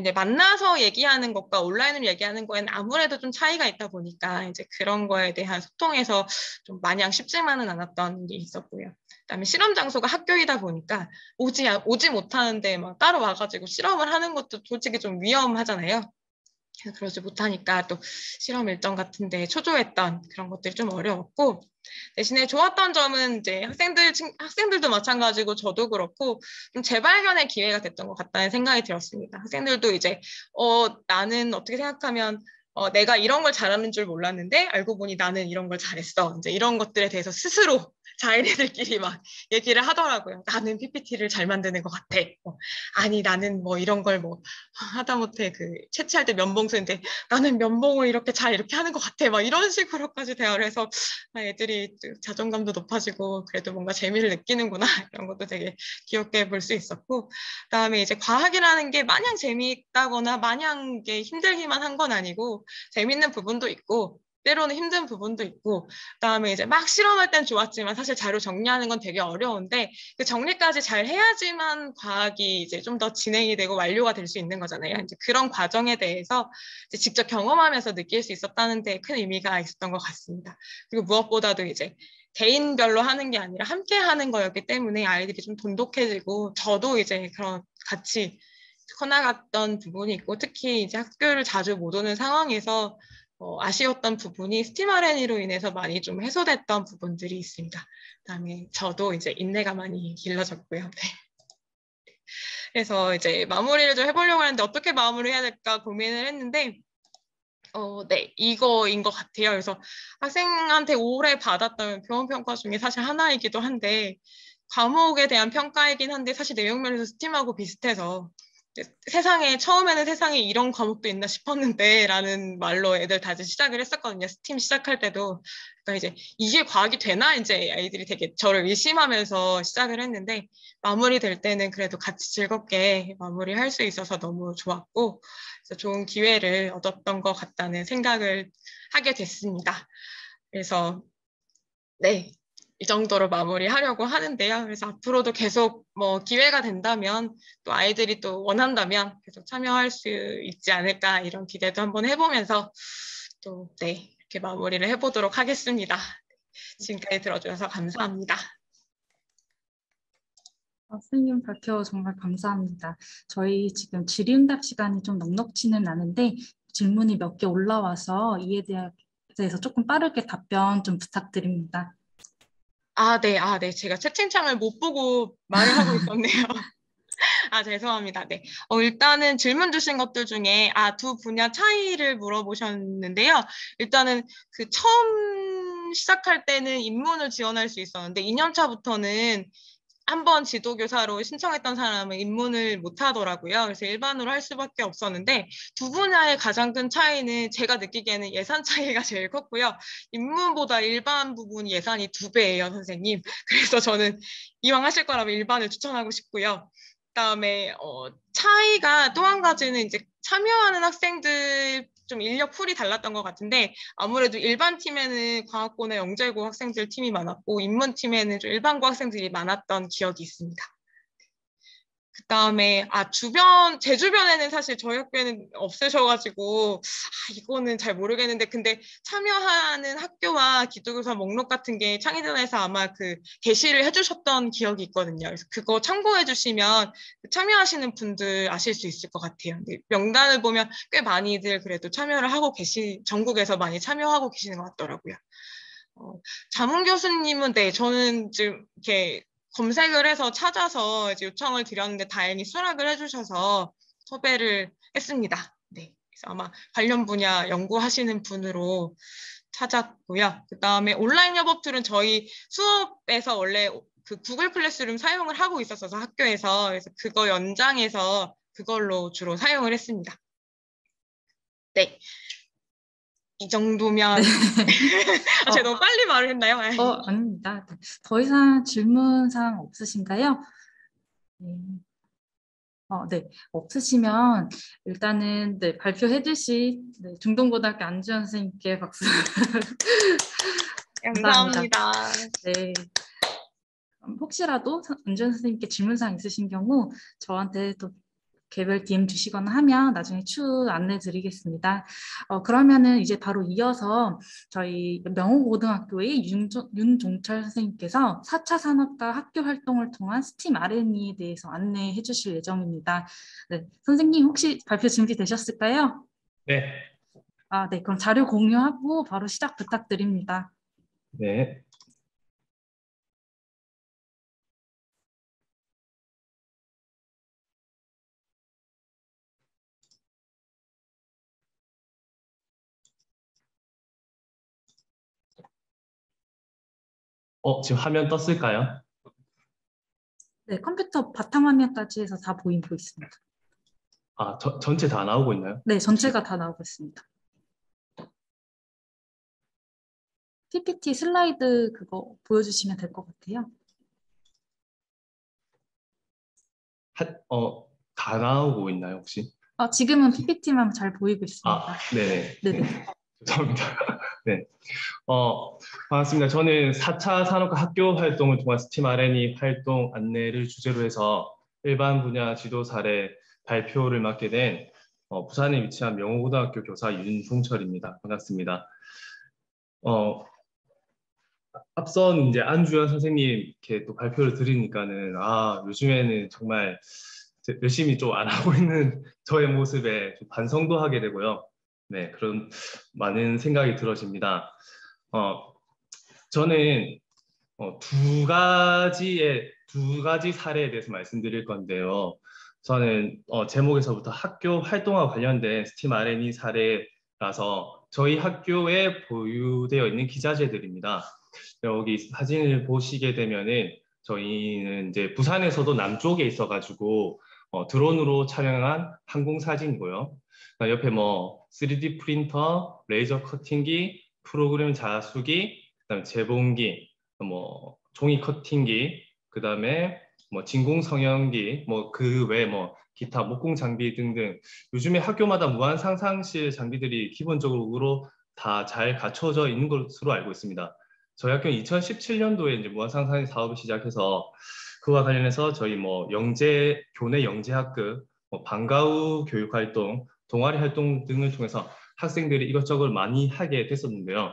[SPEAKER 2] 이제 만나서 얘기하는 것과 온라인으로 얘기하는 거에는 아무래도 좀 차이가 있다 보니까 이제 그런 거에 대한 소통에서 좀 마냥 쉽지만은 않았던 게 있었고요. 그다음에 실험 장소가 학교이다 보니까 오지 못하는데 막 따로 와가지고 실험을 하는 것도 솔직히 좀 위험하잖아요. 그러지 못하니까 또 실험 일정 같은데 초조했던 그런 것들이 좀 어려웠고, 대신에 좋았던 점은 이제 학생들도 마찬가지고 저도 그렇고 좀 재발견의 기회가 됐던 것 같다는 생각이 들었습니다. 학생들도 이제 나는 어떻게 생각하면 내가 이런 걸 잘하는 줄 몰랐는데 알고 보니 나는 이런 걸 잘했어. 이제 이런 것들에 대해서 스스로 자기네들끼리 막 얘기를 하더라고요. 나는 PPT를 잘 만드는 것 같아. 아니 나는 뭐 이런 걸 뭐 하다못해 그 채취할 때 면봉수인데 나는 면봉을 이렇게 하는 것 같아. 막 이런 식으로까지 대화를 해서 애들이 자존감도 높아지고 그래도 뭔가 재미를 느끼는구나 이런 것도 되게 귀엽게 볼 수 있었고, 그다음에 이제 과학이라는 게 마냥 재미있다거나 마냥 이게 힘들기만 한 건 아니고 재밌는 부분도 있고 때로는 힘든 부분도 있고, 그다음에 이제 막 실험할 땐 좋았지만 사실 자료 정리하는 건 되게 어려운데 그 정리까지 잘 해야지만 과학이 이제 좀 더 진행이 되고 완료가 될 수 있는 거잖아요. 이제 그런 과정에 대해서 이제 직접 경험하면서 느낄 수 있었다는 데 큰 의미가 있었던 것 같습니다. 그리고 무엇보다도 이제 개인별로 하는 게 아니라 함께 하는 거였기 때문에 아이들이 좀 돈독해지고 저도 이제 그런 같이 커나갔던 부분이 있고, 특히 이제 학교를 자주 못 오는 상황에서 아쉬웠던 부분이 스팀 R&E로 인해서 많이 좀 해소됐던 부분들이 있습니다. 그다음에 저도 이제 인내가 많이 길러졌고요. 네. 그래서 이제 마무리를 좀 해보려고 하는데 어떻게 마무리해야 될까 고민을 했는데 네, 이거인 것 같아요. 그래서 학생한테 오래 받았던 교원평가 중에 사실 하나이기도 한데 과목에 대한 평가이긴 한데 사실 내용면에서 스팀하고 비슷해서 세상에 처음에는 세상에 이런 과목도 있나 싶었는데 라는 말로 애들 다들 시작을 했었거든요. 스팀 시작할 때도. 그러니까 이제 이게 과학이 되나 이제 아이들이 되게 저를 의심하면서 시작을 했는데 마무리될 때는 그래도 같이 즐겁게 마무리할 수 있어서 너무 좋았고 그래서 좋은 기회를 얻었던 것 같다는 생각을 하게 됐습니다. 그래서 네, 이 정도로 마무리하려고 하는데요. 그래서 앞으로도 계속 뭐 기회가 된다면 또 아이들이 또 원한다면 계속 참여할 수 있지 않을까 이런 기대도 한번 해보면서 또 네, 이렇게 마무리를 해보도록 하겠습니다. 지금까지 들어주셔서 감사합니다.
[SPEAKER 1] 선생님 발표 정말 감사합니다. 저희 지금 질의응답 시간이 좀 넉넉치는 않은데 질문이 몇 개 올라와서 이에 대해서 조금 빠르게 답변 좀 부탁드립니다.
[SPEAKER 2] 네. 제가 채팅창을 못 보고 말을 하고 있었네요. 죄송합니다. 네. 일단은 질문 주신 것들 중에, 두 분야 차이를 물어보셨는데요. 일단은 그 처음 시작할 때는 입문을 지원할 수 있었는데, 2년차부터는 한번 지도교사로 신청했던 사람은 입문을 못 하더라고요. 그래서 일반으로 할 수밖에 없었는데 두 분야의 가장 큰 차이는 제가 느끼기에는 예산 차이가 제일 컸고요. 입문보다 일반 부분 예산이 2배예요, 선생님. 그래서 저는 이왕 하실 거라면 일반을 추천하고 싶고요. 그다음에 차이가 또 한 가지는 이제 참여하는 학생들 좀 인력 풀이 달랐던 것 같은데 아무래도 일반 팀에는 과학고나 영재고 학생들 팀이 많았고 인문 팀에는 좀 일반고 학생들이 많았던 기억이 있습니다. 그 다음에 제 주변에는 사실 저희 학교에는 없으셔가지고 이거는 잘 모르겠는데 근데 참여하는 학교와 기초교사 목록 같은 게 창의전에서 아마 그 게시를 해주셨던 기억이 있거든요. 그래서 그거 참고해 주시면 참여하시는 분들 아실 수 있을 것 같아요. 근데 명단을 보면 꽤 많이들 그래도 참여를 하고 전국에서 많이 참여하고 계시는 것 같더라고요. 자문 교수님은 네, 저는 지금 이렇게 검색을 해서 찾아서 이제 요청을 드렸는데 다행히 수락을 해주셔서 섭외를 했습니다. 네, 그래서 아마 관련 분야 연구하시는 분으로 찾았고요. 그 다음에 온라인 협업 툴은 저희 수업에서 원래 그 구글 클래스룸 사용을 하고 있었어서 학교에서 그래서 그거 연장해서 그걸로 주로 사용을 했습니다. 네. 이 정도면 제가 너무 빨리 말을 했나요?
[SPEAKER 1] 아닙니다. 더 이상 질문사항 없으신가요? 네, 없으시면 일단은 네, 발표해 주실 중동고등학교 안주현 선생님께 박수.
[SPEAKER 2] 감사합니다.
[SPEAKER 1] 네. 혹시라도 안주현 선생님께 질문사항 있으신 경우 저한테 또 개별 DM 주시거나 하면 나중에 추후 안내 드리겠습니다. 그러면은 이제 바로 이어서 저희 명호고등학교의 윤종철 선생님께서 4차 산업과 학교 활동을 통한 스팀 R&E에 대해서 안내해 주실 예정입니다. 네, 선생님 혹시 발표 준비되셨을까요?
[SPEAKER 4] 네.
[SPEAKER 1] 네, 그럼 자료 공유하고 바로 시작 부탁드립니다.
[SPEAKER 4] 네. 지금 화면 떴을까요?
[SPEAKER 1] 네, 컴퓨터 바탕화면까지 해서 다 보이고 있습니다.
[SPEAKER 4] 전체 다 나오고 있나요?
[SPEAKER 1] 네, 전체가 다 나오고 있습니다. PPT 슬라이드 그거 보여주시면 될 것 같아요.
[SPEAKER 4] 다 나오고 있나요, 혹시?
[SPEAKER 1] 지금은 PPT만 잘 보이고 있습니다.
[SPEAKER 4] 네네.
[SPEAKER 1] 네네.
[SPEAKER 4] 죄송합니다. 네. 반갑습니다. 저는 4차 산업과 학교 활동을 통한 스팀 R&E 활동 안내를 주제로 해서 일반 분야 지도 사례 발표를 맡게 된 부산에 위치한 명호고등학교 교사 윤종철입니다. 반갑습니다. 앞선 이제 안주현 선생님 이렇게 또 발표를 들으니까는 요즘에는 정말 열심히 좀 안 하고 있는 저의 모습에 좀 반성도 하게 되고요. 네, 그런 많은 생각이 들어집니다. 저는 두 가지 사례에 대해서 말씀드릴 건데요. 저는 제목에서부터 학교 활동과 관련된 스팀 R&D 사례라서 저희 학교에 보유되어 있는 기자재들입니다. 여기 사진을 보시게 되면은 저희는 이제 부산에서도 남쪽에 있어가지고 드론으로 촬영한 항공 사진이고요. 옆에 뭐 3D 프린터, 레이저 커팅기, 프로그램 자수기, 그다음에 재봉기, 뭐 종이 커팅기, 그다음에 뭐 진공 성형기, 뭐 그 외 뭐 기타 목공 장비 등등 요즘에 학교마다 무한 상상실 장비들이 기본적으로 다 잘 갖춰져 있는 것으로 알고 있습니다. 저희 학교는 2017년도에 이제 무한 상상실 사업을 시작해서 그와 관련해서 저희 뭐 교내 영재학급, 뭐 방과 후 교육 활동, 동아리 활동 등을 통해서 학생들이 이것저것 많이 하게 됐었는데요.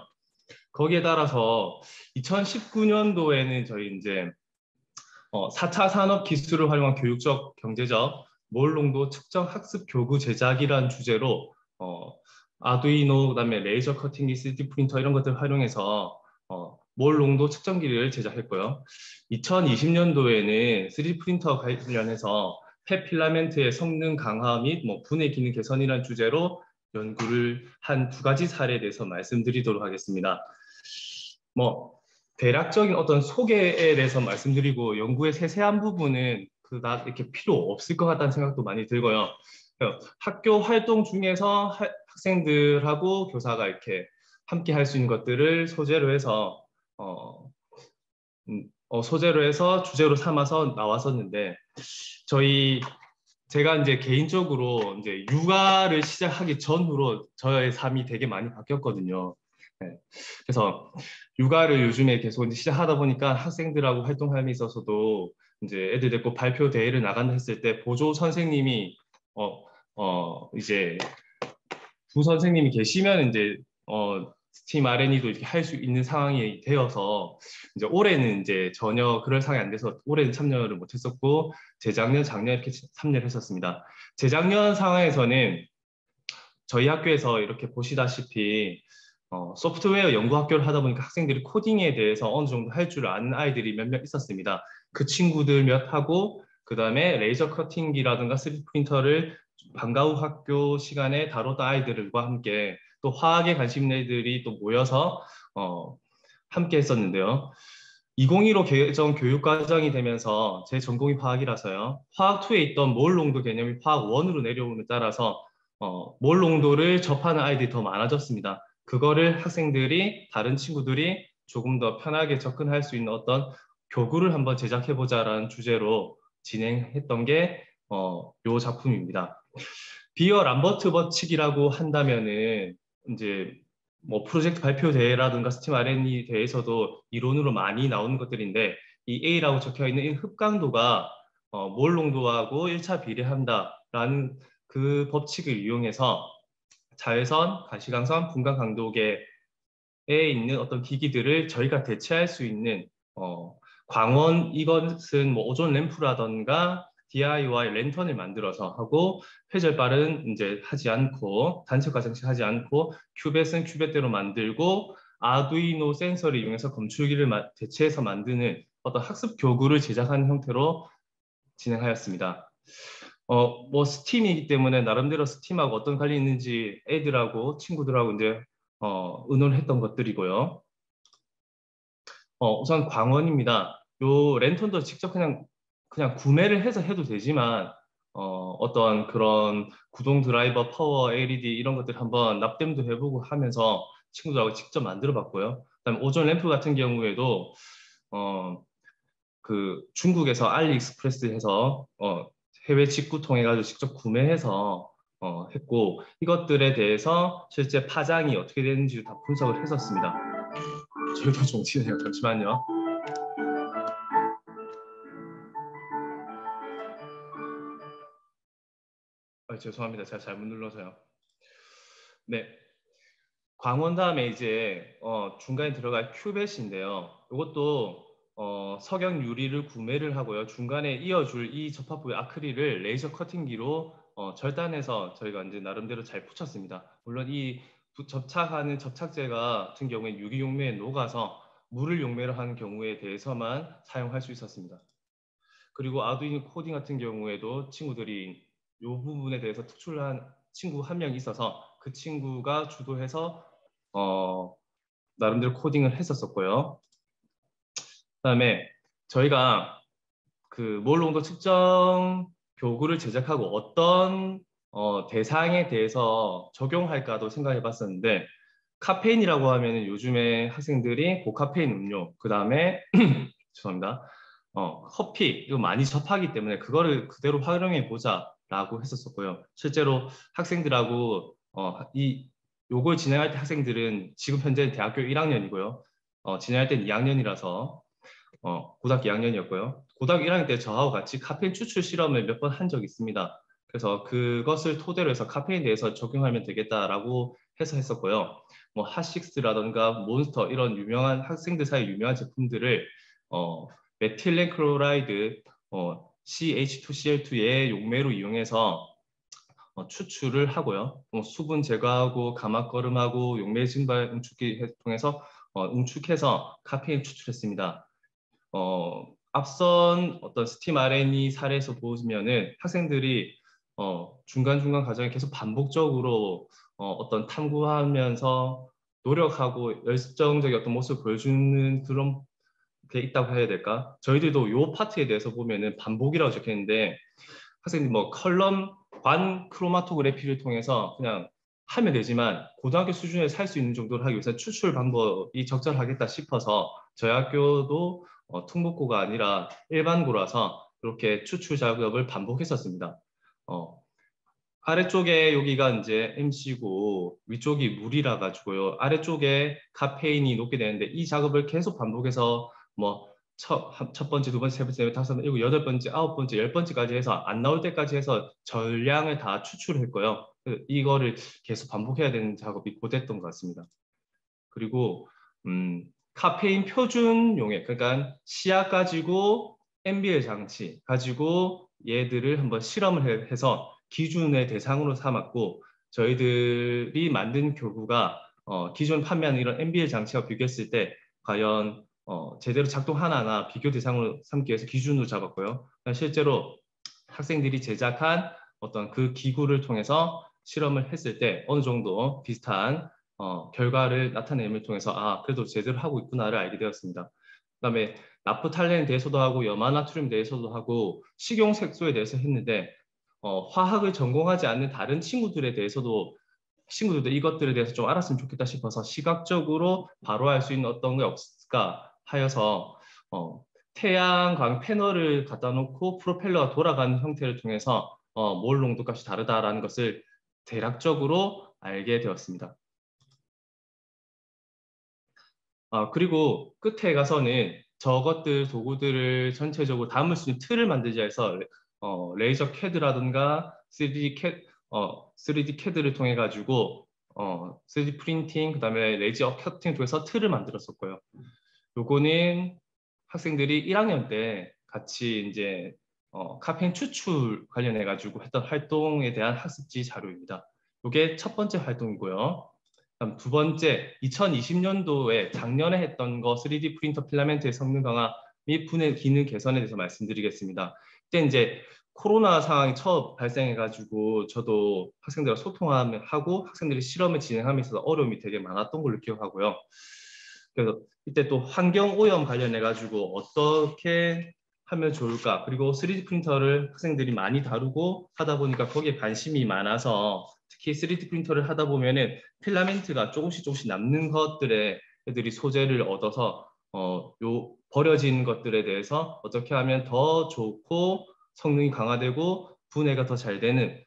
[SPEAKER 4] 거기에 따라서 2019년도에는 저희 이제 4차 산업 기술을 활용한 교육적, 경제적, 몰농도 측정 학습 교구 제작이라는 주제로 아두이노, 그다음에 레이저 커팅기, 3D 프린터 이런 것들을 활용해서 몰농도 측정기를 제작했고요. 2020년도에는 3D 프린터 관련해서 펫 필라멘트의 성능 강화 및 뭐 분해 기능 개선이라는 주제로 연구를 한 두 가지 사례에 대해서 말씀드리도록 하겠습니다. 뭐 대략적인 어떤 소개에 대해서 말씀드리고 연구의 세세한 부분은 그닥 이렇게 필요 없을 것 같다는 생각도 많이 들고요. 학교 활동 중에서 학생들하고 교사가 이렇게 함께 할 수 있는 것들을 소재로 해서 주제로 삼아서 나왔었는데 제가 이제 개인적으로 이제 육아를 시작하기 전후로 저의 삶이 되게 많이 바뀌었거든요. 네. 그래서 육아를 요즘에 계속 이제 시작하다 보니까 학생들하고 활동함에 있어서도 이제 애들 데리고 발표 대회를 나간다 했을 때 보조 선생님이 이제 부 선생님이 계시면 이제 스팀 R&D도 이렇게 할 수 있는 상황이 되어서 이제 올해는 이제 전혀 그럴 상황이 안 돼서 올해는 참여를 못했었고 재작년, 작년 이렇게 참여를 했었습니다. 재작년 상황에서는 저희 학교에서 이렇게 보시다시피 소프트웨어 연구 학교를 하다 보니까 학생들이 코딩에 대해서 어느 정도 할 줄 아는 아이들이 몇몇 있었습니다. 그 친구들 몇 하고 그 다음에 레이저 커팅기라든가 3D 프린터를 방과 후 학교 시간에 다뤘던 아이들과 함께 또 화학에 관심 있는 애들이 또 모여서 함께 했었는데요. 2015 개정 교육과정이 되면서 제 전공이 화학이라서요. 화학2에 있던 몰 농도 개념이 화학1으로 내려옴에 따라서 몰 농도를 접하는 아이들이 더 많아졌습니다. 그거를 학생들이 다른 친구들이 조금 더 편하게 접근할 수 있는 어떤 교구를 한번 제작해보자라는 주제로 진행했던 게 요 작품입니다. 비어 람버트 법칙이라고 한다면은 이제 뭐 프로젝트 발표 대회라든가 스팀 R&D 대회에서도 이론으로 많이 나오는 것들인데 이 A라고 적혀 있는 이 흡강도가 몰 농도하고 1차 비례한다라는 그 법칙을 이용해서 자외선, 가시광선, 분광 강도계에 있는 어떤 기기들을 저희가 대체할 수 있는 광원 이것은 뭐 오존 램프라던가 DIY 랜턴을 만들어서 하고 회절발은 이제 하지 않고 단체 과정식 하지 않고 큐벳은 큐벳대로 만들고 아두이노 센서를 이용해서 검출기를 대체해서 만드는 어떤 학습 교구를 제작하는 형태로 진행하였습니다. 뭐 스팀이기 때문에 나름대로 스팀하고 어떤 관련이 있는지 애들하고 친구들하고 이제 의논을 했던 것들이고요. 우선 광원입니다. 요 랜턴도 직접 그냥 구매를 해서 해도 되지만 어떤 그런 구동 드라이버, 파워, LED 이런 것들 한번 납땜도 해보고 하면서 친구들하고 직접 만들어 봤고요. 그다음에 오존 램프 같은 경우에도 그 중국에서 알리익스프레스에서 해외 직구 통해 가지고 직접 구매해서 했고 이것들에 대해서 실제 파장이 어떻게 되는지 다 분석을 했었습니다. 저희도 정치네요. 잠시만요. 죄송합니다. 제가 잘못 눌러서요. 네. 광원 다음에 이제 중간에 들어갈 큐벳인데요. 이것도 석영 유리를 구매를 하고요. 중간에 이어줄 이 접합부의 아크릴을 레이저 커팅기로 절단해서 저희가 이제 나름대로 잘 붙였습니다. 물론 이 접착하는 접착제 같은 경우에 유기용매에 녹아서 물을 용매로 하는 경우에 대해서만 사용할 수 있었습니다. 그리고 아두이노 코딩 같은 경우에도 친구들이 이 부분에 대해서 특출난 친구 한 명 있어서 그 친구가 주도해서 나름대로 코딩을 했었었고요. 그다음에 저희가 그 몰롱도 측정 교구를 제작하고 어떤 대상에 대해서 적용할까도 생각해 봤었는데, 카페인이라고 하면 요즘에 학생들이 고카페인 음료, 그 다음에 죄송합니다. 커피 이거 많이 접하기 때문에 그거를 그대로 활용해 보자라고 했었었고요. 실제로 학생들하고 요걸 진행할 때 학생들은 지금 현재 대학교 1학년이고요. 진행할 때는 2학년이라서 고등학교 2학년이었고요. 고등학교 1학년 때 저하고 같이 카페인 추출 실험을 몇 번 한 적이 있습니다. 그래서 그것을 토대로 해서 카페인에 대해서 적용하면 되겠다라고 해서 했었고요. 뭐 핫식스라던가 몬스터 이런 유명한 학생들 사이 유명한 제품들을 메틸렌클로라이드 CH2CL2의 용매로 이용해서 추출을 하고요. 수분 제거하고 가마거름하고 용매 증발 응축기 통해서 응축해서 카페인 추출했습니다. 앞선 어떤 스팀 R&D 사례에서 보시면은 학생들이 중간중간 과정에 계속 반복적으로 어떤 탐구하면서 노력하고 열정적인 어떤 모습을 보여주는 그런 게 있다고 해야 될까? 저희들도 이 파트에 대해서 보면은 반복이라고 적혀 있는데, 학생들이 뭐 컬럼, 관 크로마토그래피를 통해서 그냥 하면 되지만 고등학교 수준에서 할 수 있는 정도를 하기 위해서 추출 방법이 적절하겠다 싶어서 저희 학교도 특목고가 아니라 일반고라서 이렇게 추출 작업을 반복했었습니다. 아래쪽에 여기가 이제 MC고 위쪽이 물이라 가지고요. 아래쪽에 카페인이 높게 되는데 이 작업을 계속 반복해서 뭐 첫 번째, 두 번째, 세 번째, 네 번째, 다섯 번째, 일곱, 여덟 번째, 아홉 번째, 열 번째까지 해서 안 나올 때까지 해서 전량을 다 추출했고요. 이거를 계속 반복해야 되는 작업이 고됐던 것 같습니다. 그리고 카페인 표준 용액, 그러니까 시약 가지고 MBL 장치 가지고 얘들을 한번 실험을 해서 기준의 대상으로 삼았고, 저희들이 만든 교구가 기존 판매하는 이런 MBL 장치와 비교했을 때 과연 제대로 작동하나 비교 대상으로 삼기 위해서 기준으로 잡았고요. 실제로 학생들이 제작한 어떤 그 기구를 통해서 실험을 했을 때 어느 정도 비슷한 결과를 나타냄을 통해서 그래도 제대로 하고 있구나를 알게 되었습니다. 그다음에 나프탈렌에 대해서도 하고 염화나트륨에 대해서도 하고 식용색소에 대해서 했는데 화학을 전공하지 않는 다른 친구들에 대해서도 친구들도 이것들에 대해서 좀 알았으면 좋겠다 싶어서 시각적으로 바로 알 수 있는 어떤 게 없을까 하여서 태양광 패널을 갖다 놓고 프로펠러가 돌아가는 형태를 통해서 몰 농도값이 다르다라는 것을 대략적으로 알게 되었습니다. 그리고 끝에 가서는 저것들 도구들을 전체적으로 담을 수 있는 틀을 만들자 해서 레이저 CAD라든가 3D CAD를 통해 가지고 3D 프린팅, 그다음에 레이저 커팅 통해서 틀을 만들었었고요. 요거는 학생들이 1학년 때 같이 이제 카페인 추출 관련해 가지고 했던 활동에 대한 학습지 자료입니다. 요게 첫 번째 활동이고요. 다음 두 번째, 2020년도에 작년에 했던 거 3D 프린터 필라멘트의 성능 강화 및 분해 기능 개선에 대해서 말씀드리겠습니다. 그때 이제 코로나 상황이 처음 발생해가지고 저도 학생들과 소통하고 학생들이 실험을 진행하면서 어려움이 되게 많았던 걸로 기억하고요. 그래서 이때 또 환경 오염 관련해가지고 어떻게 하면 좋을까, 그리고 3D 프린터를 학생들이 많이 다루고 하다 보니까 거기에 관심이 많아서 특히 3D 프린터를 하다 보면은 필라멘트가 조금씩 남는 것들에 애들이 소재를 얻어서 요 버려진 것들에 대해서 어떻게 하면 더 좋고 성능이 강화되고 분해가 더 잘 되는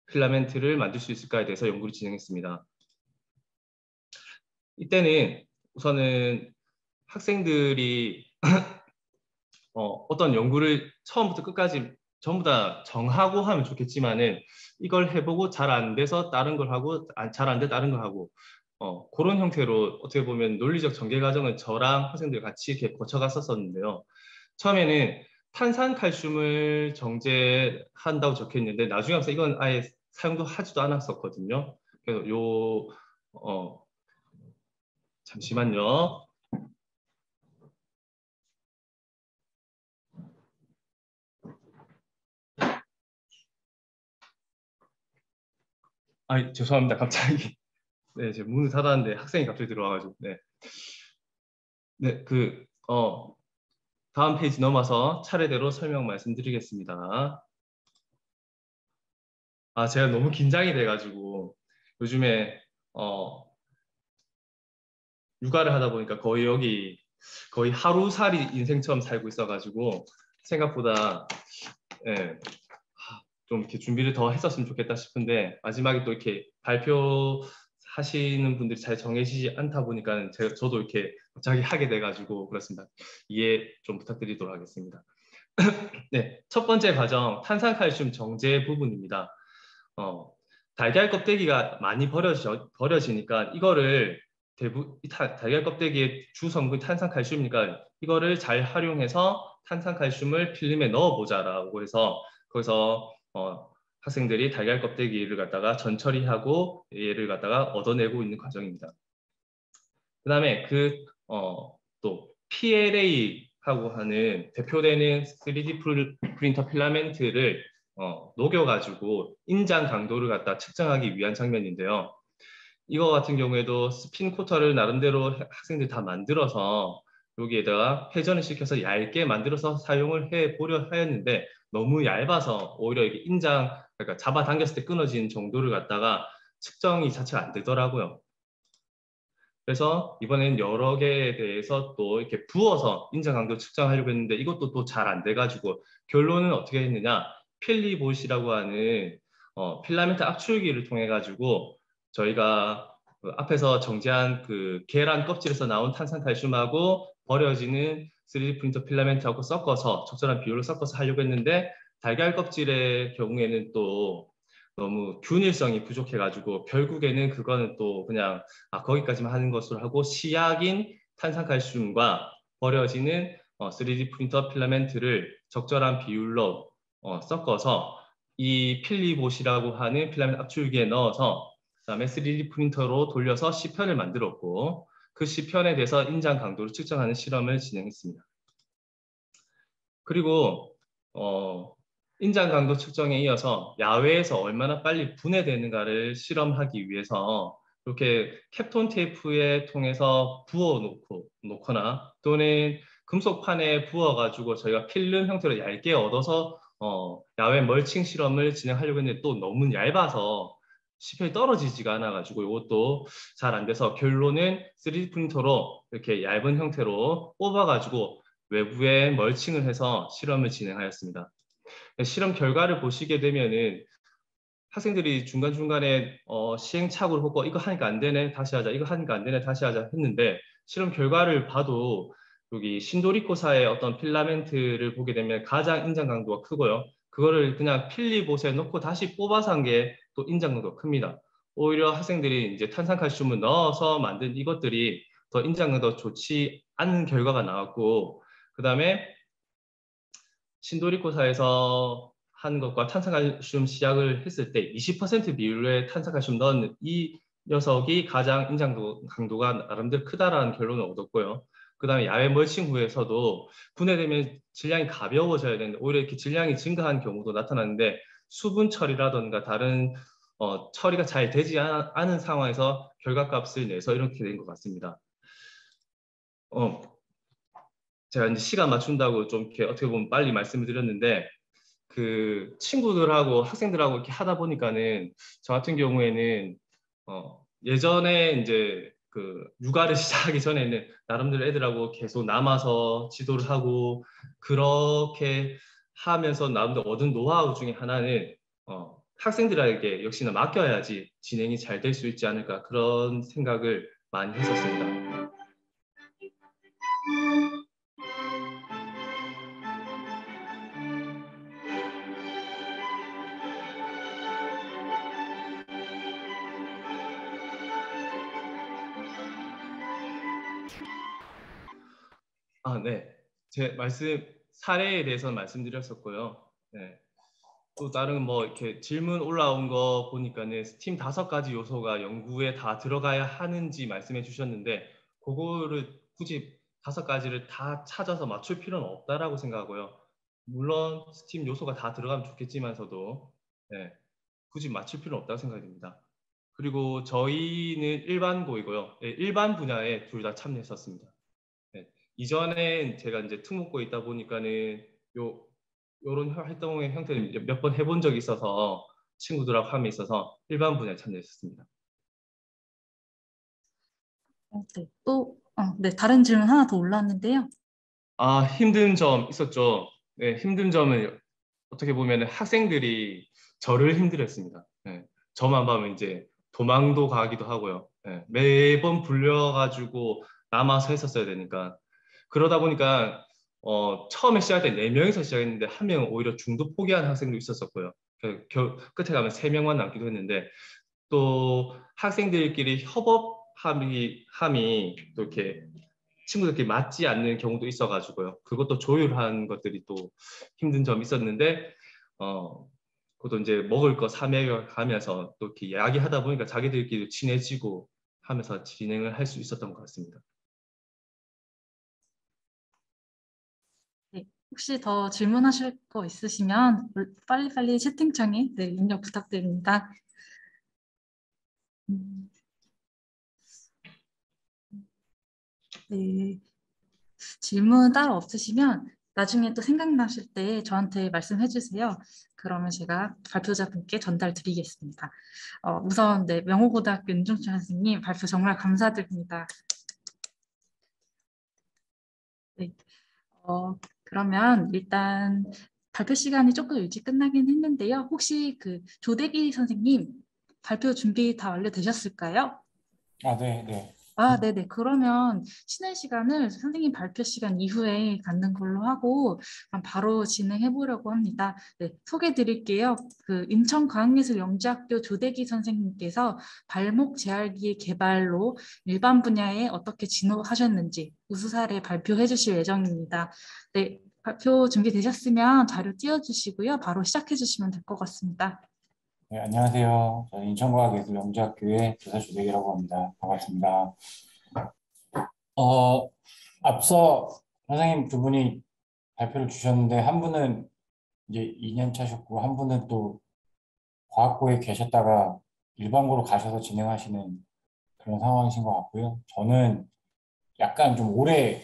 [SPEAKER 4] 필라멘트를 만들 수 있을까에 대해서 연구를 진행했습니다. 이때는 우선은 학생들이 어떤 연구를 처음부터 끝까지 전부 다 정하고 하면 좋겠지만은 이걸 해보고 잘 안 돼서 다른 걸 하고 잘 안 돼 다른 걸 하고 그런 형태로 어떻게 보면 논리적 전개 과정을 저랑 학생들 같이 이렇게 거쳐갔었는데요. 처음에는 탄산칼슘을 정제한다고 적혀 있는데 나중에 와서 이건 아예 사용도 하지도 않았었거든요. 그래서 잠시만요. 아, 죄송합니다. 갑자기. 네, 제 문을 닫았는데 학생이 갑자기 들어와가지고. 네. 네, 다음 페이지 넘어서 차례대로 설명 말씀드리겠습니다. 아, 제가 너무 긴장이 돼가지고 요즘에 육아를 하다 보니까 거의 하루살이 인생처럼 살고 있어가지고 생각보다 예, 좀 이렇게 준비를 더 했었으면 좋겠다 싶은데 마지막에 또 이렇게 발표하시는 분들이 잘 정해지지 않다 보니까 저도 이렇게 갑자기 하게 돼가지고 그렇습니다. 이해 좀 부탁드리도록 하겠습니다. 네, 첫 번째 과정 탄산칼슘 정제 부분입니다. 달걀 껍데기가 많이 버려지니까 이거를 달걀 껍데기의 주 성분이 탄산칼슘이니까 이거를 잘 활용해서 탄산칼슘을 필름에 넣어보자라고 해서 거기서 학생들이 달걀 껍데기를 갖다가 전처리하고 얘를 갖다가 얻어내고 있는 과정입니다. 그 다음에 또 PLA하고 하는 대표되는 3D 프린터 필라멘트를 녹여가지고 인장 강도를 갖다 측정하기 위한 장면인데요. 이거 같은 경우에도 스핀 코터를 나름대로 학생들이 다 만들어서 여기에다가 회전을 시켜서 얇게 만들어서 사용을 해보려 하였는데 너무 얇아서 오히려 이게 그러니까 잡아당겼을 때 끊어지는 정도를 갖다가 측정이 자체가 안 되더라고요. 그래서 이번에는 여러 개에 대해서 또 이렇게 부어서 인장 강도 측정하려고 했는데 이것도 또 잘 안 돼가지고 결론은 어떻게 했느냐, 필리봇이라고 하는 필라멘트 압출기를 통해 가지고 저희가 그 앞에서 정제한 그 계란 껍질에서 나온 탄산칼슘하고 버려지는 3D 프린터 필라멘트하고 섞어서 적절한 비율로 섞어서 하려고 했는데 달걀 껍질의 경우에는 또 너무 균일성이 부족해가지고 결국에는 그거는 또 그냥 거기까지만 하는 것으로 하고 시약인 탄산칼슘과 버려지는 3D 프린터 필라멘트를 적절한 비율로 섞어서 이 필리봇이라고 하는 필라멘트 압출기에 넣어서 그다음에 3D 프린터로 돌려서 시편을 만들었고 그 시편에 대해서 인장 강도를 측정하는 실험을 진행했습니다. 그리고 인장 강도 측정에 이어서 야외에서 얼마나 빨리 분해되는가를 실험하기 위해서 이렇게 캡톤 테이프에 통해서 놓거나 또는 금속판에 부어가지고 저희가 필름 형태로 얇게 얻어서 야외 멀칭 실험을 진행하려고 했는데 또 너무 얇아서 시편이 떨어지지가 않아가지고 이것도 잘 안 돼서 결론은 3D 프린터로 이렇게 얇은 형태로 뽑아가지고 외부에 멀칭을 해서 실험을 진행하였습니다. 실험 결과를 보시게 되면은 학생들이 중간중간에 시행착오를 하고 이거 하니까 안 되네 다시 하자, 이거 하니까 안 되네 다시 하자 했는데 실험 결과를 봐도 여기 신도리코사의 어떤 필라멘트를 보게 되면 가장 인장 강도가 크고요. 그거를 그냥 필리봇에 넣고 다시 뽑아서 한 게 또 인장 강도가 큽니다. 오히려 학생들이 이제 탄산칼슘을 넣어서 만든 이것들이 더 인장 강도가 좋지 않은 결과가 나왔고, 그 다음에 신도리코사에서 한 것과 탄산칼슘 시약을 했을 때 20% 비율의 탄산칼슘 넣은 이 녀석이 가장 인장 강도가 나름대로 크다라는 결론을 얻었고요. 그 다음에 야외 멀칭 후에서도 분해되면 질량이 가벼워져야 되는데 오히려 이렇게 질량이 증가한 경우도 나타났는데 수분 처리라든가 다른 처리가 잘 되지 않은 상황에서 결과값을 내서 이렇게 된 것 같습니다. 제가 이제 시간 맞춘다고 좀 이렇게 어떻게 보면 빨리 말씀을 드렸는데 그 친구들하고 학생들하고 이렇게 하다 보니까는 저 같은 경우에는 예전에 이제 그 육아를 시작하기 전에는 나름대로 애들하고 계속 남아서 지도를 하고 그렇게 하면서 나름대로 얻은 노하우 중에 하나는 학생들에게 역시나 맡겨야지 진행이 잘 될 수 있지 않을까 그런 생각을 많이 했었습니다. 네. 제 사례에 대해서는 말씀드렸었고요. 네. 또 다른 뭐 이렇게 질문 올라온 거 보니까는 스팀 5가지 요소가 연구에 다 들어가야 하는지 말씀해 주셨는데 그거를 굳이 5가지를 다 찾아서 맞출 필요는 없다라고 생각하고요. 물론 스팀 요소가 다 들어가면 좋겠지만서도 네, 굳이 맞출 필요는 없다고 생각이 듭니다. 그리고 저희는 일반고이고요. 네, 일반 분야에 둘 다 참여했었습니다. 네, 이전에 제가 이제 특목고에 있다 보니까는 요런 활동의 형태를 몇 번 해본 적이 있어서 친구들하고 함에 있어서 일반 분야에 참여했었습니다.
[SPEAKER 1] 네, 네, 다른 질문 하나 더 올라왔는데요.
[SPEAKER 4] 힘든 점 있었죠. 네, 힘든 점은 어떻게 보면 학생들이 저를 힘들었습니다. 네, 저만 봐면 이제 도망도 가기도 하고요. 네, 매번 불려가지고 남아서 했었어야 되니까. 그러다 보니까 처음에 시작할 때 4명이서 시작했는데 한 명은 오히려 중도 포기한 학생도 있었었고요. 끝에 가면 3명만 남기도 했는데 또 학생들끼리 협업함이 또 이렇게 친구들끼리 맞지 않는 경우도 있어가지고요. 그것도 조율한 것들이 또 힘든 점이 있었는데 그것도 이제 먹을 거 사먹여 가면서 또 이렇게 이야기하다 보니까 자기들끼리 친해지고 하면서 진행을 할 수 있었던 것 같습니다.
[SPEAKER 1] 네, 혹시 더 질문하실 거 있으시면 빨리빨리 채팅창에 네, 입력 부탁드립니다. 네, 질문 따로 없으시면 나중에 또 생각나실 때 저한테 말씀해 주세요. 그러면 제가 발표자분께 전달 드리겠습니다. 우선 네, 명호고등학교 윤종철 선생님 발표 정말 감사드립니다. 네, 그러면 일단 발표 시간이 조금 일찍 끝나긴 했는데요. 혹시 그 조대기 선생님 발표 준비 다 완료되셨을까요?
[SPEAKER 5] 네.
[SPEAKER 1] 네네. 그러면 쉬는 시간을 선생님 발표 시간 이후에 갖는 걸로 하고 그럼 바로 진행해 보려고 합니다. 네, 소개해 드릴게요. 그 인천과학예술영재학교 조대기 선생님께서 발목 재활기의 개발로 일반 분야에 어떻게 진호하셨는지 우수 사례 발표해 주실 예정입니다. 네, 발표 준비되셨으면 자료 띄워주시고요. 바로 시작해 주시면 될 것 같습니다.
[SPEAKER 5] 네, 안녕하세요. 저는 인천과학예술영재학교의 교사 조대기라고 합니다. 반갑습니다. 앞서 선생님 두 분이 발표를 주셨는데 한 분은 이제 2년 차셨고 한 분은 또 과학고에 계셨다가 일반고로 가셔서 진행하시는 그런 상황이신 것 같고요. 저는 약간 좀 오래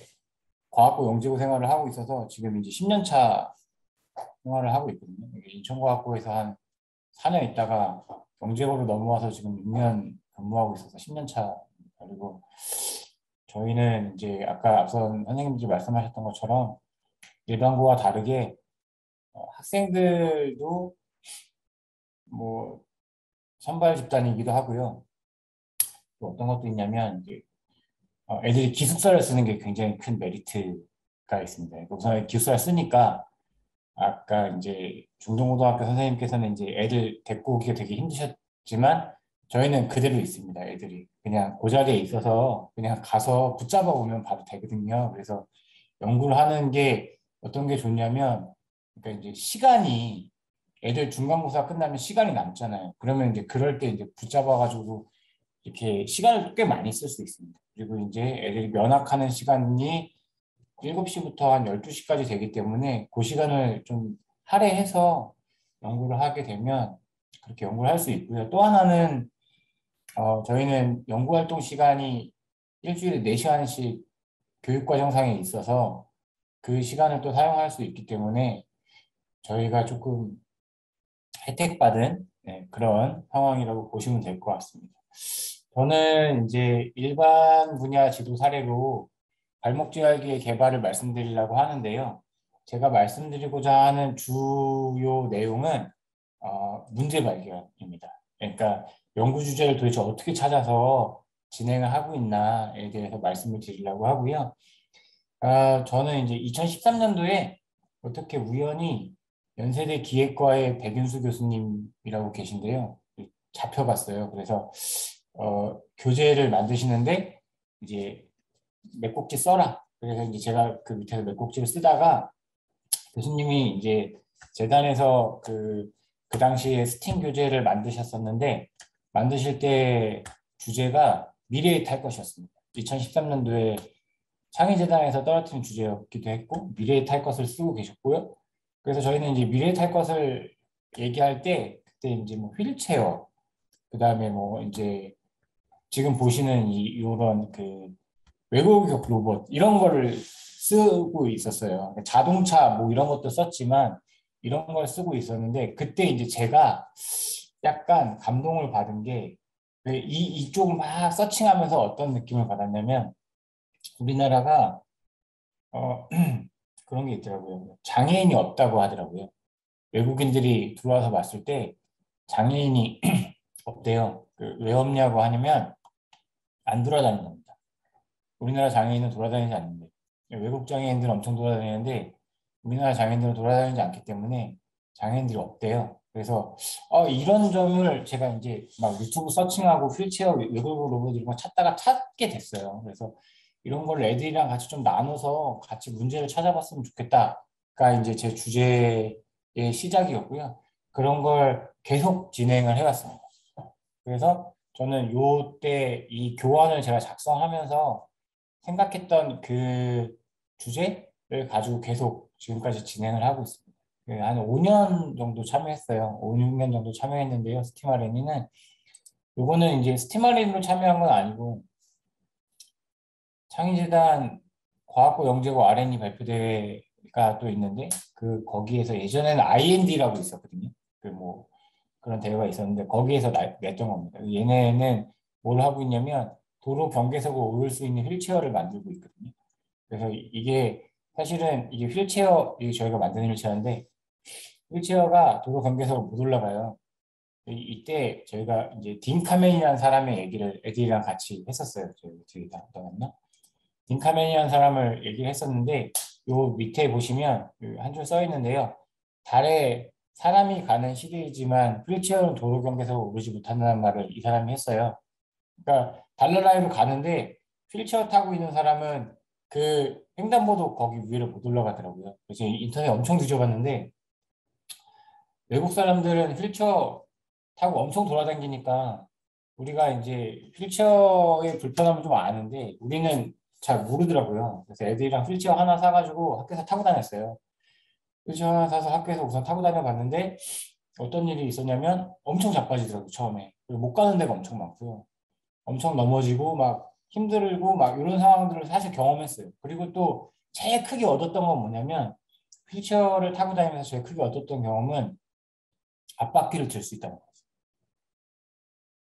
[SPEAKER 5] 과학고 영재고 생활을 하고 있어서 지금 이제 10년 차 생활을 하고 있거든요. 인천과학고에서 한 4년 있다가 영재고로 넘어와서 지금 6년 근무하고 있어서 10년 차. 그리고 저희는 이제 아까 앞선 선생님들이 말씀하셨던 것처럼 일반고와 다르게 학생들도 뭐 선발 집단이기도 하고요. 또 어떤 것도 있냐면 이제 애들이 기숙사를 쓰는 게 굉장히 큰 메리트가 있습니다. 우선 기숙사를 쓰니까 아까 이제 중등고등학교 선생님께서는 이제 애들 데리고 오기가 되게 힘드셨지만 저희는 그대로 있습니다. 애들이 그냥 그 자리에 있어서 그냥 가서 붙잡아 오면 바로 되거든요. 그래서 연구를 하는 게 어떤 게 좋냐면 그러니까 이제 시간이 애들 중간고사 끝나면 시간이 남잖아요. 그러면 이제 그럴 때 이제 붙잡아 가지고 이렇게 시간을 꽤 많이 쓸 수 있습니다. 그리고 이제 애들이 면학하는 시간이 7시부터 한 12시까지 되기 때문에 그 시간을 좀 할애해서 연구를 하게 되면 그렇게 연구를 할 수 있고요. 또 하나는 저희는 연구활동 시간이 일주일에 4시간씩 교육과정상에 있어서 그 시간을 또 사용할 수 있기 때문에 저희가 조금 혜택받은 그런 상황이라고 보시면 될 것 같습니다. 저는 이제 일반 분야 지도 사례로 발목 재활기의 개발을 말씀드리려고 하는데요. 제가 말씀드리고자 하는 주요 내용은 문제 발견입니다. 그러니까 연구 주제를 도대체 어떻게 찾아서 진행을 하고 있나에 대해서 말씀을 드리려고 하고요. 저는 이제 2013년도에 어떻게 우연히 연세대 기획과의 백윤수 교수님이라고 계신데요. 잡혀봤어요. 그래서 교재를 만드시는데 이제 몇 곡지 써라. 그래서 이제 제가 그 밑에서 몇 곡지를 쓰다가 교수님이 이제 재단에서 그 당시에 스팀 교재를 만드셨었는데 만드실 때 주제가 미래의 탈 것이었습니다. 2013년도에 창의재단에서 떨어뜨린 주제였기도 했고 미래의 탈 것을 쓰고 계셨고요. 그래서 저희는 이제 미래의 탈 것을 얘기할 때 그때 이제 뭐 휠체어 그다음에 뭐 이제 지금 보시는 이런 그 외국격 로봇 이런 거를 쓰고 있었어요. 자동차 뭐 이런 것도 썼지만 이런 걸 쓰고 있었는데 그때 이제 제가 약간 감동을 받은 게 이쪽을 막 서칭하면서 어떤 느낌을 받았냐면 우리나라가 그런 게 있더라고요. 장애인이 없다고 하더라고요. 외국인들이 들어와서 봤을 때 장애인이 없대요. 왜 없냐고 하냐면 안 돌아다니는 겁니다. 우리나라 장애인은 돌아다니지 않는데 외국 장애인들은 엄청 돌아다니는데 우리나라 장애인들은 돌아다니지 않기 때문에 장애인들이 없대요. 그래서 이런 점을 제가 이제 막 유튜브 서칭하고 휠체어 외국 로봇 이런 거 찾다가 찾게 됐어요. 그래서 이런 걸 애들이랑 같이 좀 나눠서 같이 문제를 찾아봤으면 좋겠다가 이제 제 주제의 시작이었고요. 그런 걸 계속 진행을 해왔습니다. 그래서 저는 요때 이 교환을 제가 작성하면서 생각했던 그 주제를 가지고 계속 지금까지 진행을 하고 있습니다. 한 5년 정도 참여했어요. 5, 6년 정도 참여했는데요. 스팀 아레니는 요거는 이제 스팀 아레니로 참여한 건 아니고 창의재단 과학고 영재고 R&D 발표대회가 또 있는데 거기에서 예전에는 IND라고 있었거든요. 뭐 그런 대회가 있었는데 거기에서 냈던 겁니다. 얘네는 뭘 하고 있냐면 도로 경계석을 오를 수 있는 휠체어를 만들고 있거든요. 그래서 이게 사실은 이게 휠체어, 이게 저희가 만드는 휠체어인데 휠체어가 도로 경계석을 못 올라가요. 이때 저희가 이제 딘 카멘이라는 사람의 얘기를 애들이랑 같이 했었어요. 저희 뒤에 나왔나? 딘 카멘이라는 사람을 얘기를 했었는데 요 밑에 보시면 한 줄 써 있는데요. 달에 사람이 가는 시대이지만 휠체어는 도로 경계석을 오르지 못한다는 말을 이 사람이 했어요. 그러니까 달러라인으로 가는데 휠체어 타고 있는 사람은 그 횡단보도 거기 위를 못 올라가더라고요. 그래서 인터넷 엄청 뒤져봤는데 외국 사람들은 휠체어 타고 엄청 돌아다니니까 우리가 이제 휠체어의 불편함을 좀 아는데 우리는 잘 모르더라고요. 그래서 애들이랑 휠체어 하나 사가지고 학교에서 타고 다녔어요. 휠체어 하나 사서 학교에서 우선 타고 다녀봤는데 어떤 일이 있었냐면 엄청 자빠지더라고요, 처음에. 그리고 못 가는 데가 엄청 많고요. 엄청 넘어지고 막 힘들고 막 이런 상황들을 사실 경험했어요. 그리고 또 제일 크게 얻었던 건 뭐냐면 휠체어를 타고 다니면서 제일 크게 얻었던 경험은 앞바퀴를 들 수 있다는 거죠.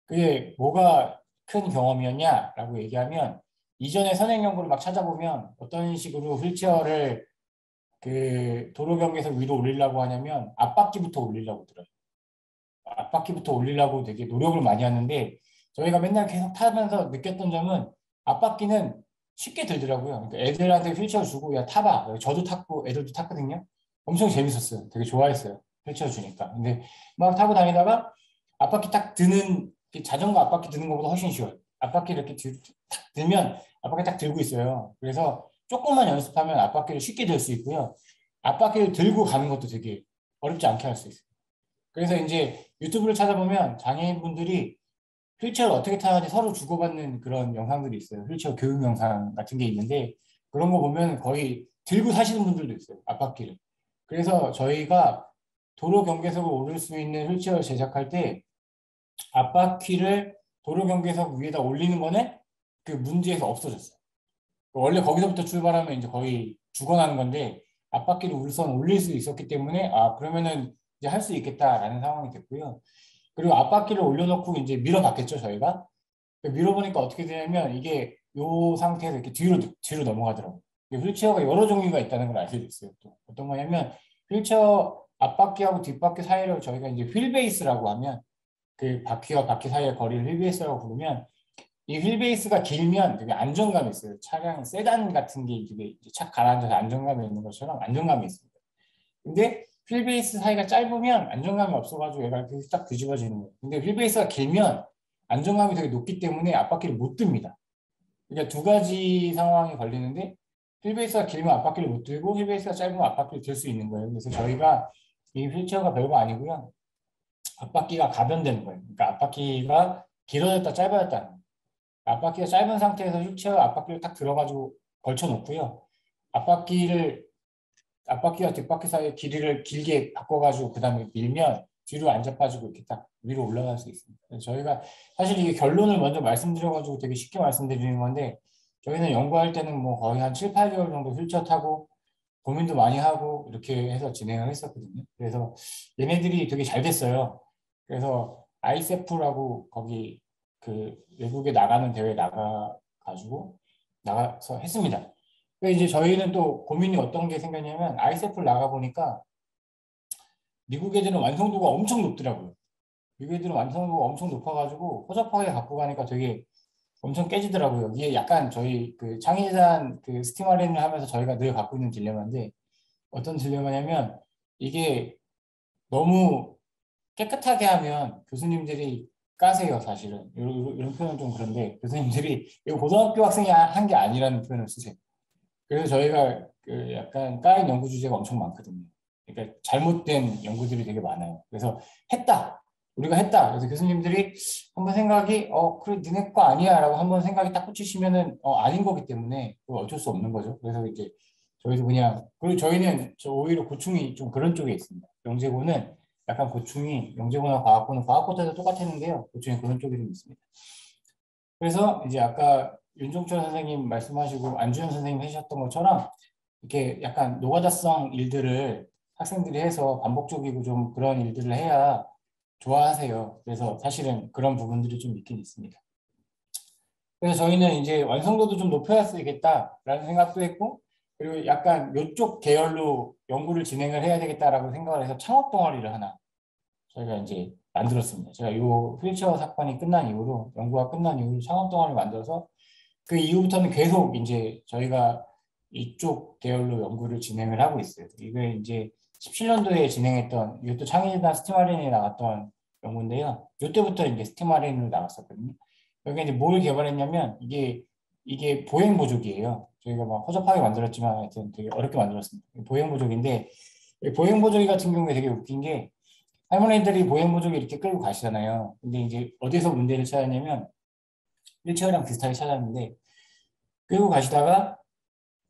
[SPEAKER 5] 그게 뭐가 큰 경험이었냐라고 얘기하면 이전에 선행 연구를 막 찾아보면 어떤 식으로 휠체어를 그 도로 경계석 위로 올리려고 하냐면 앞바퀴부터 올리려고 들어요. 앞바퀴부터 올리려고 되게 노력을 많이 하는데 저희가 맨날 계속 타면서 느꼈던 점은 앞바퀴는 쉽게 들더라고요. 그러니까 애들한테 휠체어 주고 야 타봐. 저도 탔고 애들도 탔거든요. 엄청 재밌었어요. 되게 좋아했어요. 휠체어 주니까. 근데 막 타고 다니다가 앞바퀴 딱 드는 자전거 앞바퀴 드는 것보다 훨씬 쉬워요. 앞바퀴를 이렇게 탁 들면 앞바퀴 딱 들고 있어요. 그래서 조금만 연습하면 앞바퀴를 쉽게 들 수 있고요. 앞바퀴를 들고 가는 것도 되게 어렵지 않게 할 수 있어요. 그래서 이제 유튜브를 찾아보면 장애인분들이 휠체어를 어떻게 타는지 서로 주고받는 그런 영상들이 있어요. 휠체어 교육 영상 같은 게 있는데 그런 거 보면 거의 들고 사시는 분들도 있어요. 앞바퀴를. 그래서 저희가 도로 경계석을 오를 수 있는 휠체어를 제작할 때 앞바퀴를 도로 경계석 위에다 올리는 거는 그 문제에서 없어졌어요. 원래 거기서부터 출발하면 이제 거의 죽어나는 건데 앞바퀴를 우선 올릴 수 있었기 때문에 그러면은 이제 할 수 있겠다라는 상황이 됐고요. 그리고 앞바퀴를 올려놓고 이제 밀어봤겠죠 저희가. 밀어보니까 어떻게 되냐면 이게 이 상태에서 이렇게 뒤로 넘어가더라고요. 휠체어가 여러 종류가 있다는 걸 알게 됐어요. 또 어떤 거냐면 휠체어 앞바퀴하고 뒷바퀴 사이를 저희가 이제 휠베이스라고 하면 그 바퀴와 바퀴 사이의 거리를 휠베이스라고 부르면 이 휠베이스가 길면 되게 안정감이 있어요. 차량 세단 같은 게 이게 착 가라앉아서 안정감이 있는 것처럼 안정감이 있습니다. 근데 휠베이스 사이가 짧으면 안정감이 없어가지고 얘가 이렇게 딱 뒤집어지는 거예요. 근데 휠베이스가 길면 안정감이 되게 높기 때문에 앞바퀴를 못 듭니다. 그러니까 두 가지 상황이 걸리는데 휠베이스가 길면 앞바퀴를 못 들고 휠베이스가 짧으면 앞바퀴를 들 수 있는 거예요. 그래서 저희가 이 휠체어가 별거 아니고요. 앞바퀴가 가변되는 거예요. 그러니까 앞바퀴가 길어졌다 짧아졌다. 앞바퀴가 짧은 상태에서 휠체어 앞바퀴를 딱 들어가지고 걸쳐 놓고요. 앞바퀴와 뒷바퀴 사이의 길이를 길게 바꿔가지고 그 다음에 밀면 뒤로 안 자빠지고 이렇게 딱 위로 올라갈 수 있습니다. 저희가 사실 이게 결론을 먼저 말씀드려가지고 되게 쉽게 말씀드리는 건데 저희는 연구할 때는 뭐 거의 한 7, 8개월 정도 휠체어타고 고민도 많이 하고 이렇게 해서 진행을 했었거든요. 그래서 얘네들이 되게 잘 됐어요. 그래서 아이세프라고 거기 그 외국에 나가는 대회 나가가지고 나가서 했습니다. 그래서 이제 저희는 또 고민이 어떤 게 생겼냐면 아이세프를 나가 보니까 미국 애들은 완성도가 엄청 높더라고요. 미국 애들은 완성도가 엄청 높아가지고 허접하게 갖고 가니까 되게 엄청 깨지더라고요. 이게 약간 저희 그 창의재단 그 스팀 아레나를 하면서 저희가 늘 갖고 있는 딜레마인데 어떤 딜레마냐면 이게 너무 깨끗하게 하면 교수님들이 까세요, 사실은. 이런 표현은 좀 그런데 교수님들이 이거 고등학교 학생이 한 게 아니라는 표현을 쓰세요. 그래서 저희가 그 약간 까인 연구 주제가 엄청 많거든요. 그러니까 잘못된 연구들이 되게 많아요. 그래서 했다. 우리가 했다. 그래서 교수님들이 한번 생각이 그래 니네 거 아니야 라고 한번 생각이 딱 붙이시면은 아닌 거기 때문에 어쩔 수 없는 거죠. 그래서 이제 저희도 그냥 그리고 저희는 오히려 고충이 좀 그런 쪽에 있습니다. 영재고는 약간 고충이 영재고나 과학고는 과학고도 똑같았는데요. 고충이 그런 쪽이 좀 있습니다. 그래서 이제 아까 윤종철 선생님 말씀하시고 안주현 선생님 하셨던 것처럼 이렇게 약간 노가다성 일들을 학생들이 해서 반복적이고 좀 그런 일들을 해야 좋아하세요. 그래서 사실은 그런 부분들이 좀 있긴 있습니다. 그래서 저희는 이제 완성도도 좀 높여야 되겠다라는 생각도 했고 그리고 약간 이쪽 계열로 연구를 진행을 해야 되겠다라고 생각을 해서 창업 동아리를 하나 저희가 이제 만들었습니다. 제가 이 휠체어 사건이 끝난 이후로 연구가 끝난 이후로 창업 동아리를 만들어서 그 이후부터는 계속 이제 저희가 이쪽 계열로 연구를 진행을 하고 있어요. 이게 이제 17년도에 진행했던 이것도 창의재단 스팀 아레나에 나갔던 연구인데요. 이때부터 이제 스팀 아레나로 나갔었거든요. 여기 이제 뭘 개발했냐면 이게 보행 보조기예요. 저희가 막 허접하게 만들었지만 하여튼 되게 어렵게 만들었습니다. 보행 보조기인데 보행 보조기 같은 경우에 되게 웃긴 게 할머니들이 보행 보조기 이렇게 끌고 가시잖아요. 근데 이제 어디서 문제를 찾았냐면 휠체어랑 비슷하게 찾았는데 끌고 가시다가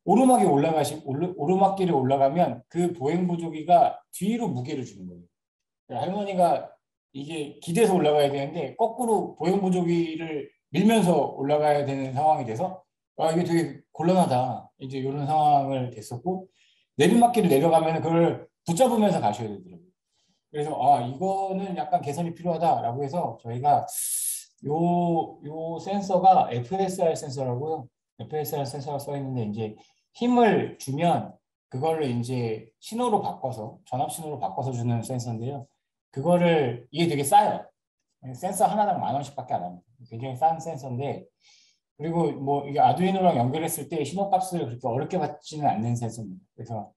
[SPEAKER 5] 오르막길을 올라가면 그 보행 보조기가 뒤로 무게를 주는 거예요. 할머니가 이게 기대서 올라가야 되는데 거꾸로 보행 보조기를 밀면서 올라가야 되는 상황이 돼서 이게 되게 곤란하다. 이제 이런 상황을 됐었고 내리막길을 내려가면 그걸 붙잡으면서 가셔야 되더라고요. 그래서 이거는 약간 개선이 필요하다라고 해서 저희가 요 센서가 FSR 센서라고요. FSR 센서가 써 있는데 이제 힘을 주면 그거를 이제 신호로 바꿔서 전압 신호로 바꿔서 주는 센서인데요. 그거를 이게 되게 싸요. 센서 하나당 10,000원씩밖에 안 합니다. 굉장히 싼 센서인데 그리고 뭐 이게 아두이노랑 연결했을 때 신호값을 그렇게 어렵게 받지는 않는 센서입니다. 그래서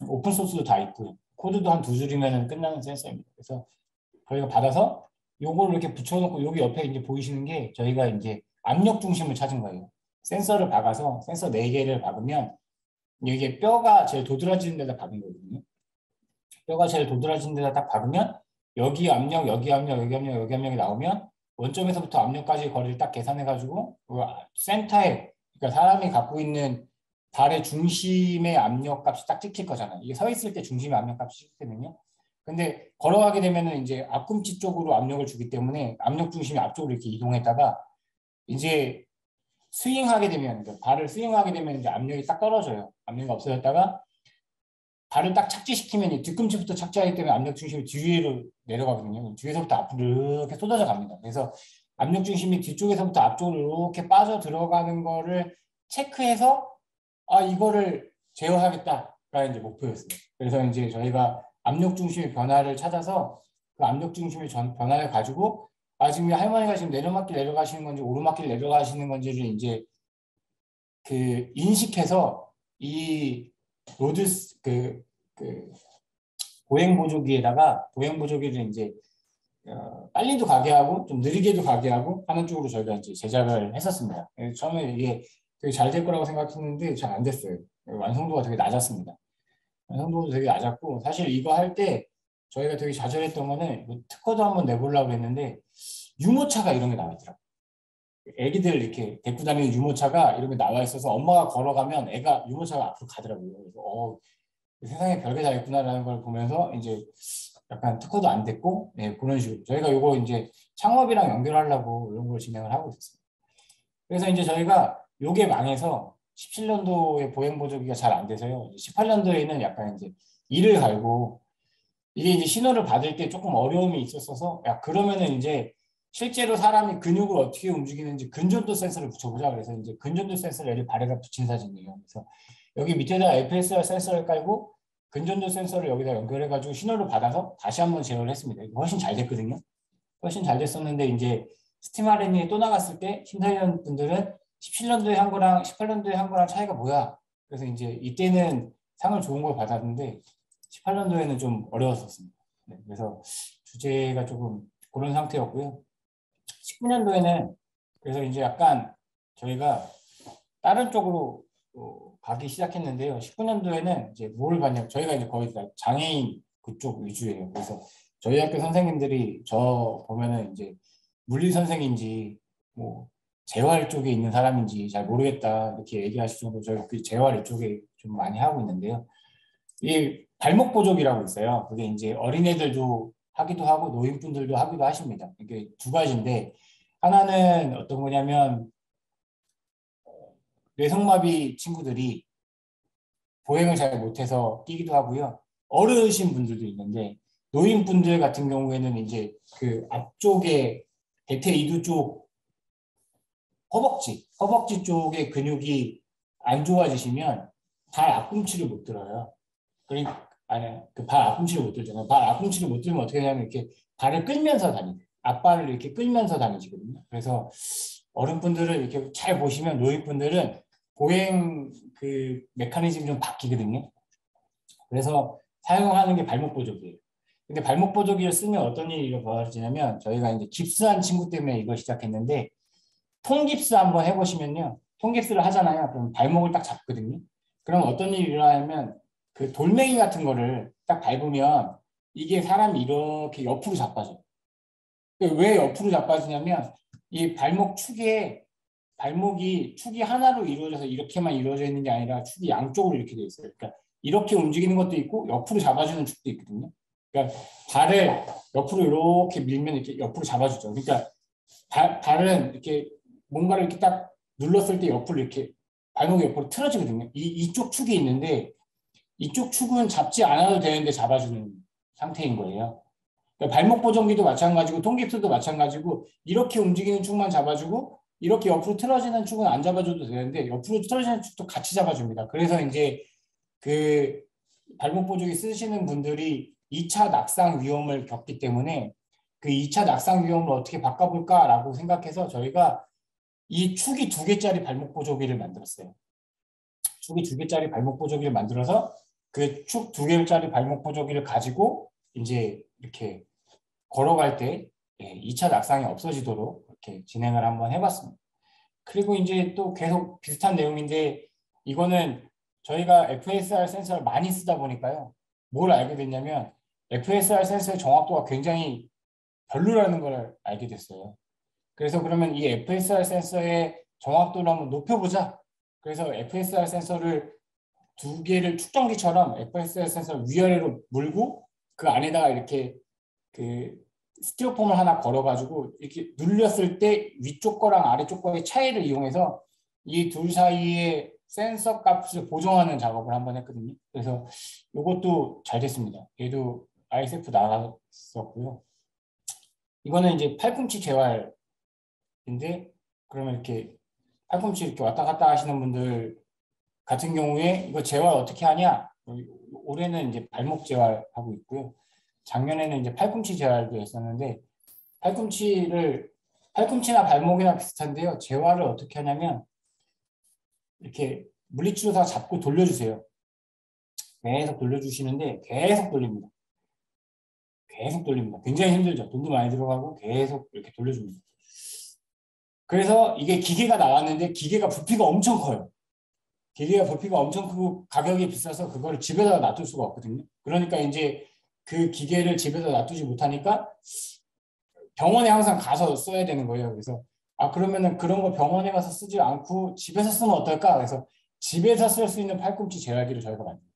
[SPEAKER 5] 오픈 소스도 다 있고요. 코드도 한 2줄이면 끝나는 센서입니다. 그래서 저희가 받아서 요거를 이렇게 붙여놓고 여기 옆에 이제 보이시는 게 저희가 이제 압력 중심을 찾은 거예요. 센서를 박아서 센서 4개를 박으면 이게 뼈가 제일 도드라지는 데다 박은 거거든요. 뼈가 제일 도드라지는 데다 딱 박으면 여기 압력, 여기 압력, 여기 압력, 여기 압력이 나오면 원점에서부터 압력까지 거리를 딱 계산해가지고 그 센터에 그러니까 사람이 갖고 있는 발의 중심의 압력값이 딱 찍힐 거잖아요. 이게 서 있을 때 중심의 압력값이 찍히거든요. 근데 걸어가게 되면은 이제 앞꿈치 쪽으로 압력을 주기 때문에 압력 중심이 앞쪽으로 이렇게 이동했다가 이제 스윙하게 되면 발을 스윙하게 되면 이제 압력이 딱 떨어져요. 압력이 없어졌다가 발을 딱 착지시키면 뒤꿈치부터 착지하기 때문에 압력 중심이 뒤로 내려가거든요. 뒤에서부터 앞으로 이렇게 쏟아져 갑니다. 그래서 압력 중심이 뒤쪽에서부터 앞쪽으로 이렇게 빠져 들어가는 거를 체크해서 이거를 제어하겠다가 이제 목표였어요. 그래서 이제 저희가 압력 중심의 변화를 찾아서 그 압력 중심의 변화를 가지고 지금 할머니가 지금 내리막길 내려가시는 건지 오르막길 내려가시는 건지를 이제 그 인식해서 이 로드 그 보행 보조기에다가 보행 보조기를 이제 빨리도 가게 하고 좀 느리게도 가게 하고 하는 쪽으로 저희가 이제 제작을 했었습니다. 처음에 이게 되게 잘 될 거라고 생각했는데 잘 안 됐어요. 완성도가 되게 낮았습니다. 완성도도 되게 낮았고 사실 이거 할 때 저희가 되게 좌절했던 거는 특허도 한번 내보려고 했는데 유모차가 이런 게 나와 있더라고요. 애기들 이렇게 데리고 다니는 유모차가 이런 게 나와 있어서 엄마가 걸어가면 애가 유모차가 앞으로 가더라고요. 그래서 세상에 별게 다 있구나라는 걸 보면서 이제 약간 특허도 안 됐고, 예, 그런 식으로 저희가 이거 이제 창업이랑 연결하려고 이런 걸 진행을 하고 있었어요. 그래서 이제 저희가 요게 망해서 17년도에 보행 보조기가 잘 안 돼서요. 18년도에는 약간 이제 이를 갈고 이게 이제 신호를 받을 때 조금 어려움이 있었어서 야 그러면은 이제 실제로 사람이 근육을 어떻게 움직이는지 근전도 센서를 붙여보자. 그래서 이제 근전도 센서를 애들 발에다 붙인 사진이에요. 그래서 여기 밑에다 FSR 센서를 깔고 근전도 센서를 여기다 연결해가지고 신호를 받아서 다시 한번 제어를 했습니다. 이게 훨씬 잘 됐거든요. 훨씬 잘 됐었는데 이제 스팀 RNA에 또 나갔을 때 심사위원 분들은 17년도에 한 거랑 18년도에 한 거랑 차이가 뭐야? 그래서 이제 이때는 상을 좋은 걸 받았는데 18년도에는 좀 어려웠었습니다. 네, 그래서 주제가 조금 그런 상태였고요. 19년도에는 그래서 이제 약간 저희가 다른 쪽으로 가기 시작했는데요. 19년도에는 이제 뭘 봤냐면 저희가 이제 거의 다 장애인 그쪽 위주예요. 그래서 저희 학교 선생님들이 저 보면은 이제 물리 선생인지 뭐 재활 쪽에 있는 사람인지 잘 모르겠다 이렇게 얘기하실 정도로 저희 그 재활 이쪽에 좀 많이 하고 있는데요. 이 발목 보조기라고 있어요. 그게 이제 어린애들도 하기도 하고 노인분들도 하기도 하십니다. 이게 두 가지인데 하나는 어떤 거냐면 뇌성마비 친구들이 보행을 잘 못해서 뛰기도 하고요. 어르신 분들도 있는데 노인분들 같은 경우에는 이제 그 앞쪽에 대퇴 이두 쪽 허벅지 쪽의 근육이 안 좋아지시면 발 앞꿈치를 못 들어요. 그러니까 아니 그 발 앞꿈치를 못 들잖아요. 발 앞꿈치를 못 들면 어떻게 하냐면 이렇게 발을 끌면서 다니고 앞발을 이렇게 끌면서 다니시거든요. 그래서 어른분들은 이렇게 잘 보시면 노인분들은 보행 그 메커니즘이 좀 바뀌거든요. 그래서 사용하는 게 발목 보조기예요. 근데 발목 보조기를 쓰면 어떤 일이 벌어지냐면 저희가 이제 깁스한 친구 때문에 이걸 시작했는데 통깁스 한번 해보시면요. 통깁스를 하잖아요. 그럼 발목을 딱 잡거든요. 그럼 어떤 일이 일어나냐면 그 돌멩이 같은 거를 딱 밟으면 이게 사람이 이렇게 옆으로 자빠져요. 왜 옆으로 자빠지냐면 이 발목 축에 발목이 축이 하나로 이루어져서 이렇게만 이루어져 있는 게 아니라 축이 양쪽으로 이렇게 돼 있어요. 그러니까 이렇게 움직이는 것도 있고 옆으로 잡아주는 축도 있거든요. 그러니까 발을 옆으로 이렇게 밀면 이렇게 옆으로 잡아주죠. 그러니까 발은 이렇게 뭔가를 이렇게 딱 눌렀을 때 옆으로 이렇게 발목이 옆으로 틀어지거든요. 이쪽 축이 있는데 이쪽 축은 잡지 않아도 되는데 잡아주는 상태인 거예요. 그러니까 발목 보정기도 마찬가지고 통깁스도 마찬가지고 이렇게 움직이는 축만 잡아주고 이렇게 옆으로 틀어지는 축은 안 잡아줘도 되는데 옆으로 틀어지는 축도 같이 잡아줍니다. 그래서 이제 그 발목 보조기 쓰시는 분들이 2차 낙상 위험을 겪기 때문에 그 2차 낙상 위험을 어떻게 바꿔볼까라고 생각해서 저희가 이 축이 2개짜리 발목 보조기를 만들었어요. 축이 2개짜리 발목 보조기를 만들어서 그 축 2개짜리 발목 보조기를 가지고 이제 이렇게 걸어갈 때 2차 낙상이 없어지도록 이렇게 진행을 한번 해봤습니다. 그리고 이제 또 계속 비슷한 내용인데 이거는 저희가 FSR 센서를 많이 쓰다 보니까요. 뭘 알게 됐냐면 FSR 센서의 정확도가 굉장히 별로라는 걸 알게 됐어요. 그래서 그러면 이 FSR 센서의 정확도를 한번 높여보자. 그래서 FSR 센서를 2개를 축전기처럼 FSR 센서를 위아래로 물고 그 안에다가 이렇게 그 스티로폼을 하나 걸어가지고 이렇게 눌렸을 때 위쪽 거랑 아래쪽 거의 차이를 이용해서 이 둘 사이의 센서 값을 보정하는 작업을 한번 했거든요. 그래서 이것도 잘 됐습니다. 얘도 ISF 나갔었고요. 이거는 이제 팔꿈치 재활인데 그러면 이렇게 팔꿈치 이렇게 왔다 갔다 하시는 분들 같은 경우에 이거 재활 어떻게 하냐? 올해는 이제 발목 재활하고 있고요. 작년에는 이제 팔꿈치 재활도 했었는데 팔꿈치나 발목이나 비슷한데요. 재활을 어떻게 하냐면 이렇게 물리치료사 잡고 돌려주세요. 계속 돌려주시는데 계속 돌립니다. 계속 돌립니다. 굉장히 힘들죠. 돈도 많이 들어가고 계속 이렇게 돌려줍니다. 그래서 이게 기계가 나왔는데 기계가 부피가 엄청 커요. 기계가 부피가 엄청 크고 가격이 비싸서 그거를 집에다가 놔둘 수가 없거든요. 그러니까 이제 그 기계를 집에서 놔두지 못하니까 병원에 항상 가서 써야 되는 거예요. 그래서 그러면은 그런 거 병원에 가서 쓰지 않고 집에서 쓰면 어떨까? 그래서 집에서 쓸 수 있는 팔꿈치 재활기를 저희가 만듭니다.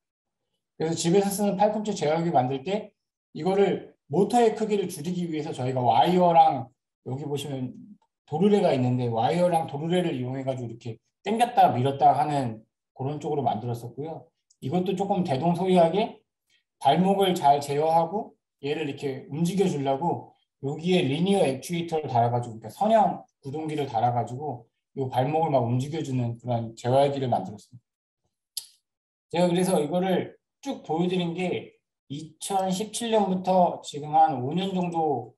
[SPEAKER 5] 그래서 집에서 쓰는 팔꿈치 재활기 만들 때 이거를 모터의 크기를 줄이기 위해서 저희가 와이어랑 여기 보시면 도르래가 있는데 와이어랑 도르래를 이용해가지고 이렇게 당겼다 밀었다 하는 그런 쪽으로 만들었었고요. 이것도 조금 대동소이하게 발목을 잘 제어하고 얘를 이렇게 움직여 주려고 여기에 리니어 액추에이터를 달아가지고 그러니까 선형 구동기를 달아가지고 이 발목을 막 움직여주는 그런 제어기를 만들었습니다. 제가 그래서 이거를 쭉 보여드린 게 2017년부터 지금 한 5년 정도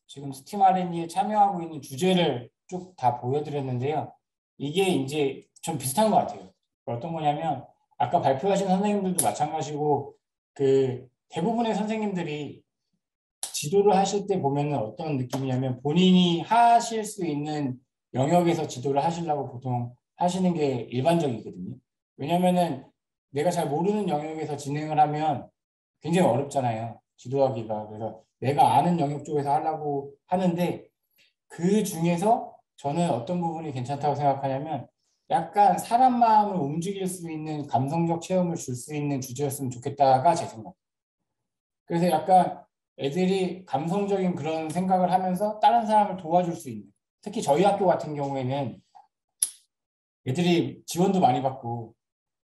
[SPEAKER 5] 지금 스팀 R&D에 참여하고 있는 주제를 쭉 다 보여드렸는데요. 이게 이제 좀 비슷한 것 같아요. 어떤 거냐면 아까 발표하신 선생님들도 마찬가지고 그 대부분의 선생님들이 지도를 하실 때 보면은 어떤 느낌이냐면 본인이 하실 수 있는 영역에서 지도를 하시려고 보통 하시는 게 일반적이거든요. 왜냐면은 내가 잘 모르는 영역에서 진행을 하면 굉장히 어렵잖아요. 지도하기가. 그래서 내가 아는 영역 쪽에서 하려고 하는데 그 중에서 저는 어떤 부분이 괜찮다고 생각하냐면 약간 사람 마음을 움직일 수 있는 감성적 체험을 줄 수 있는 주제였으면 좋겠다가 제 생각. 그래서 약간 애들이 감성적인 그런 생각을 하면서 다른 사람을 도와줄 수 있는 특히 저희 학교 같은 경우에는 애들이 지원도 많이 받고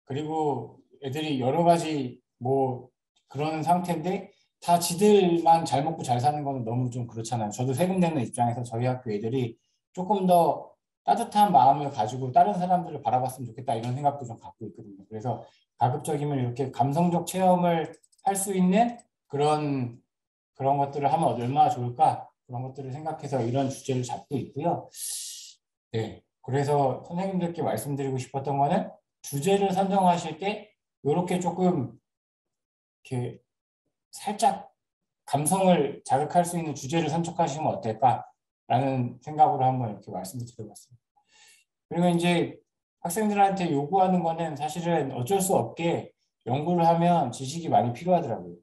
[SPEAKER 5] 그리고 애들이 여러 가지 뭐 그런 상태인데 다 지들만 잘 먹고 잘 사는 거는 너무 좀 그렇잖아요. 저도 세금 내는 입장에서 저희 학교 애들이 조금 더 따뜻한 마음을 가지고 다른 사람들을 바라봤으면 좋겠다 이런 생각도 좀 갖고 있거든요. 그래서 가급적이면 이렇게 감성적 체험을 할 수 있는 그런 것들을 하면 얼마나 좋을까 그런 것들을 생각해서 이런 주제를 잡고 있고요. 네, 그래서 선생님들께 말씀드리고 싶었던 거는 주제를 선정하실 때 이렇게 조금 이렇게 살짝 감성을 자극할 수 있는 주제를 선택하시면 어떨까라는 생각으로 한번 이렇게 말씀을 드려봤습니다. 그리고 이제 학생들한테 요구하는 거는 사실은 어쩔 수 없게 연구를 하면 지식이 많이 필요하더라고요.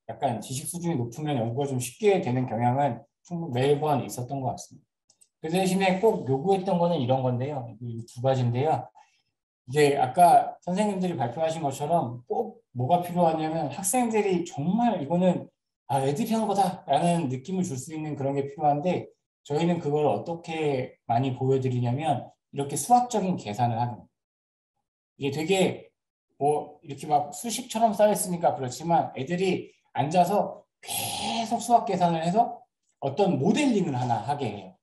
[SPEAKER 5] 약간 지식 수준이 높으면 연구가 좀 쉽게 되는 경향은 충분히 매번 있었던 것 같습니다. 그 대신에 꼭 요구했던 거는 이런 건데요. 이 두 가지인데요. 이제 아까 선생님들이 발표하신 것처럼 꼭 뭐가 필요하냐면 학생들이 정말 이거는 애들이 한 거다라는 느낌을 줄 수 있는 그런 게 필요한데 저희는 그걸 어떻게 많이 보여드리냐면 이렇게 수학적인 계산을 하는 거예요. 이게 되게 뭐 이렇게 막 수식처럼 쌓여있으니까 그렇지만 애들이 앉아서 계속 수학 계산을 해서 어떤 모델링을 하나 하게 해요.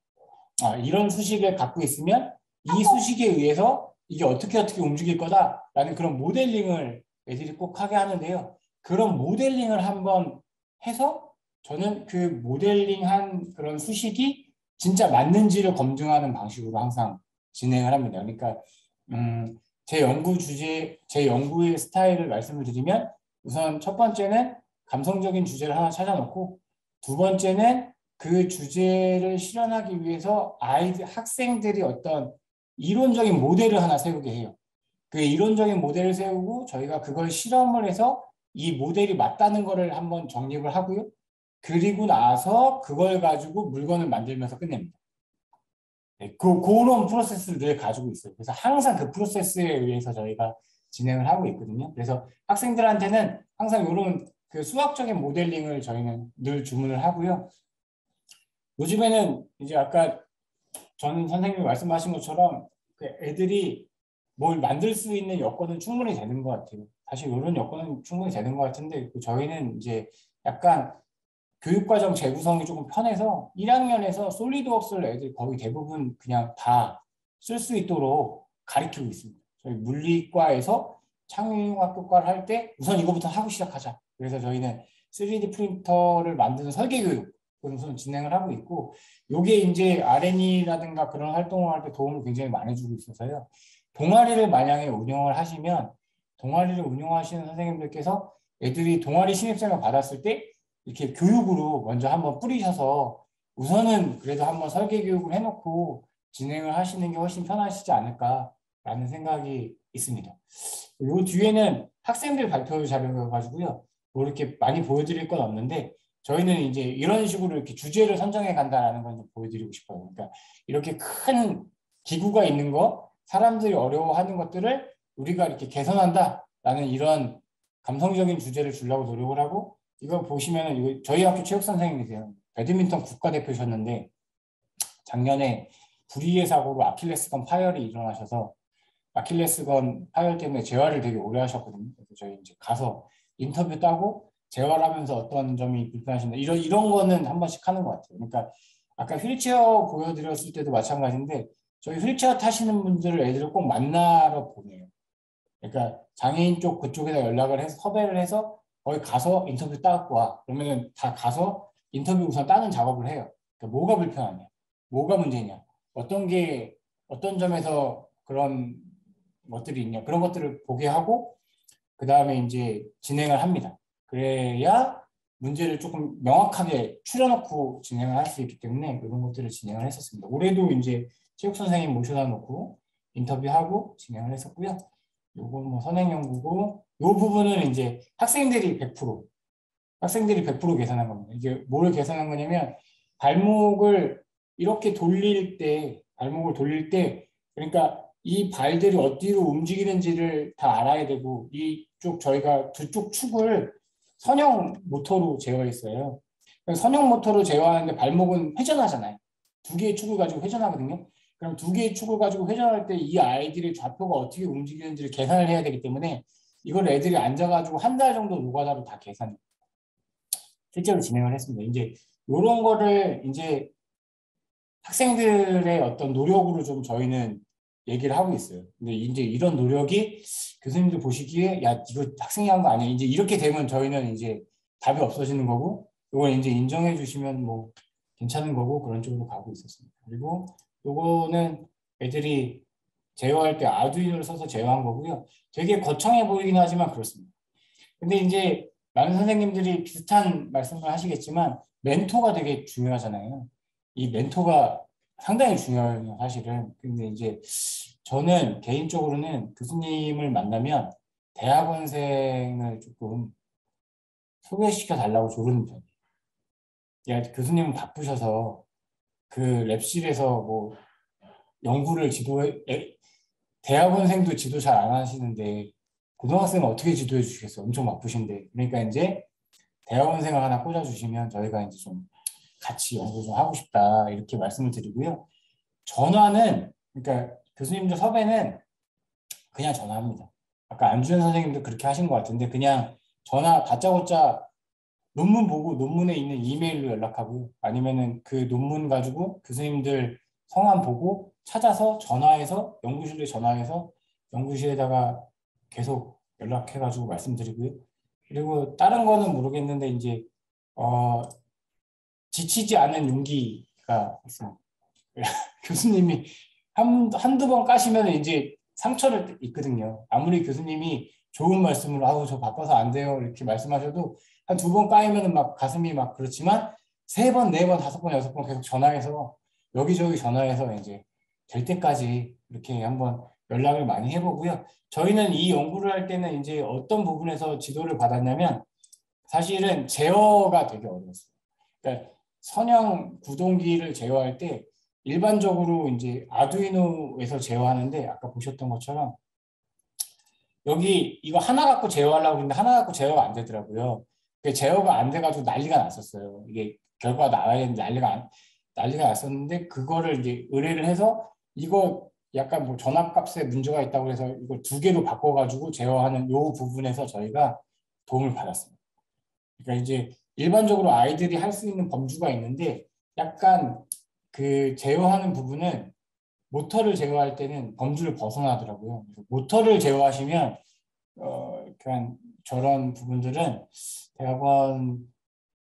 [SPEAKER 5] 이런 수식을 갖고 있으면 이 수식에 의해서 이게 어떻게 움직일 거다라는 그런 모델링을 애들이 꼭 하게 하는데요. 그런 모델링을 한번 해서 저는 그 모델링한 그런 수식이 진짜 맞는지를 검증하는 방식으로 항상 진행을 합니다. 그러니까 제 연구의 스타일을 말씀을 드리면 우선 첫 번째는 감성적인 주제를 하나 찾아놓고 두 번째는 그 주제를 실현하기 위해서 학생들이 어떤 이론적인 모델을 하나 세우게 해요. 그 이론적인 모델을 세우고 저희가 그걸 실험을 해서 이 모델이 맞다는 거를 한번 정립을 하고요. 그리고 나서 그걸 가지고 물건을 만들면서 끝냅니다. 네, 그런 프로세스를 늘 가지고 있어요. 그래서 항상 그 프로세스에 의해서 저희가 진행을 하고 있거든요. 그래서 학생들한테는 항상 이런 그 수학적인 모델링을 저희는 늘 주문을 하고요. 요즘에는 이제 아까 저는 선생님이 말씀하신 것처럼 애들이 뭘 만들 수 있는 여건은 충분히 되는 것 같아요. 사실 이런 여건은 충분히 되는 것 같은데 저희는 이제 약간 교육과정 재구성이 조금 편해서 1학년에서 솔리드웍스를 애들 거의 대부분 그냥 다 쓸 수 있도록 가르치고 있습니다. 저희 물리과에서 창의융합교과를 할 때 우선 이거부터 하고 시작하자. 그래서 저희는 3D 프린터를 만드는 설계 교육 우선 진행을 하고 있고 이게 이제 R&E라든가 그런 활동을 할 때 도움을 굉장히 많이 주고 있어서요. 동아리를 만약에 운영을 하시면 동아리를 운영하시는 선생님들께서 애들이 동아리 신입생을 받았을 때 이렇게 교육으로 먼저 한번 뿌리셔서 우선은 그래도 한번 설계 교육을 해놓고 진행을 하시는 게 훨씬 편하시지 않을까라는 생각이 있습니다. 이 뒤에는 학생들 발표 자료여가지고요. 뭐 이렇게 많이 보여드릴 건 없는데 저희는 이제 이런 식으로 이렇게 주제를 선정해 간다는 걸 좀 보여드리고 싶어요. 그러니까 이렇게 큰 기구가 있는 거, 사람들이 어려워하는 것들을 우리가 이렇게 개선한다라는 이런 감성적인 주제를 주려고 노력을 하고 이거 보시면은 이거 저희 학교 체육 선생님이세요. 배드민턴 국가대표셨는데 작년에 불의의 사고로 아킬레스건 파열이 일어나셔서 아킬레스건 파열 때문에 재활을 되게 오래 하셨거든요. 그래서 저희 이제 가서 인터뷰 따고 재활하면서 어떤 점이 불편하신다 이런 거는 한 번씩 하는 것 같아요. 그러니까 아까 휠체어 보여드렸을 때도 마찬가지인데 저희 휠체어 타시는 분들을 애들을 꼭 만나러 보내요. 그러니까 장애인 쪽 그쪽에다 연락을 해서 섭외를 해서 거기 가서 인터뷰 따고 와. 그러면은 다 가서 인터뷰 우선 따는 작업을 해요. 그러니까 뭐가 불편하냐, 뭐가 문제냐, 어떤 점에서 그런 것들이 있냐 그런 것들을 보게 하고 그 다음에 이제 진행을 합니다. 그래야 문제를 조금 명확하게 추려놓고 진행을 할 수 있기 때문에 이런 것들을 진행을 했었습니다. 올해도 이제 체육 선생님 모셔다 놓고 인터뷰하고 진행을 했었고요. 요거 뭐 선행연구고 요 부분은 이제 학생들이 100% 계산한 겁니다. 이게 뭘 계산한 거냐면 발목을 돌릴 때 그러니까 이 발들이 어디로 움직이는지를 다 알아야 되고 이쪽 저희가 두 쪽 축을 선형 모터로 제어했어요. 선형 모터로 제어하는데 발목은 회전하잖아요. 두 개의 축을 가지고 회전하거든요. 그럼 두 개의 축을 가지고 회전할 때 이 아이들의 좌표가 어떻게 움직이는지를 계산을 해야 되기 때문에 이걸 애들이 앉아가지고 한 달 정도 노가다로 다 실제로 진행을 했습니다. 이제 이런 거를 이제 학생들의 어떤 노력으로 좀 저희는 얘기를 하고 있어요. 근데 이제 이런 노력이 교수님들 보시기에 야 이거 학생이 한 거 아니야. 이제 이렇게 되면 저희는 이제 답이 없어지는 거고 이걸 이제 인정해 주시면 뭐 괜찮은 거고 그런 쪽으로 가고 있었습니다. 그리고 요거는 애들이 제어할 때 아두이노를 써서 제어한 거고요. 되게 거창해 보이긴 하지만 그렇습니다. 근데 이제 많은 선생님들이 비슷한 말씀을 하시겠지만 멘토가 되게 중요하잖아요. 이 멘토가 상당히 중요해요, 사실은. 근데 이제 저는 개인적으로는 교수님을 만나면 대학원생을 조금 소개시켜 달라고 조르는 편이에요. 야, 교수님은 바쁘셔서 그 랩실에서 뭐 연구를 대학원생도 지도 잘 안 하시는데 고등학생은 어떻게 지도해 주시겠어요? 엄청 바쁘신데. 그러니까 이제 대학원생을 하나 꽂아주시면 저희가 이제 좀 같이 연구 좀 하고 싶다 이렇게 말씀을 드리고요. 그러니까 교수님들 섭외는 그냥 전화합니다. 아까 안주현 선생님도 그렇게 하신 것 같은데 그냥 전화 다짜고짜 논문 보고 논문에 있는 이메일로 연락하고요. 아니면은 그 논문 가지고 교수님들 성함 보고 찾아서 전화해서 연구실에다가 계속 연락해가지고 말씀드리고요. 그리고 다른 거는 모르겠는데 이제 지치지 않은 용기가 있습니다. 교수님이 한두 번 까시면 이제 상처를 있거든요. 아무리 교수님이 좋은 말씀으로 아우 저 바빠서 안 돼요 이렇게 말씀하셔도 한 두 번 까이면 막 가슴이 막 그렇지만 세 번, 네 번, 다섯 번, 여섯 번 계속 전화해서 여기저기 전화해서 이제 될 때까지 이렇게 한번 연락을 많이 해보고요. 저희는 이 연구를 할 때는 이제 어떤 부분에서 지도를 받았냐면 사실은 제어가 되게 어려웠어요. 그러니까 선형 구동기를 제어할 때 일반적으로 이제 아두이노에서 제어하는데 아까 보셨던 것처럼 여기 이거 하나 갖고 제어하려고 했는데 하나 갖고 제어가 안 되더라고요. 제어가 안 돼가지고 난리가 났었어요. 이게 결과가 나와야 되는데 난리가 났었는데 그거를 이제 의뢰를 해서 이거 약간 뭐 전압값에 문제가 있다고 해서 이걸 두 개로 바꿔가지고 제어하는 요 부분에서 저희가 도움을 받았습니다. 그러니까 이제 일반적으로 아이들이 할 수 있는 범주가 있는데 약간 그 제어하는 부분은 모터를 제어할 때는 범주를 벗어나더라고요. 모터를 제어하시면 그냥 저런 부분들은 대학원에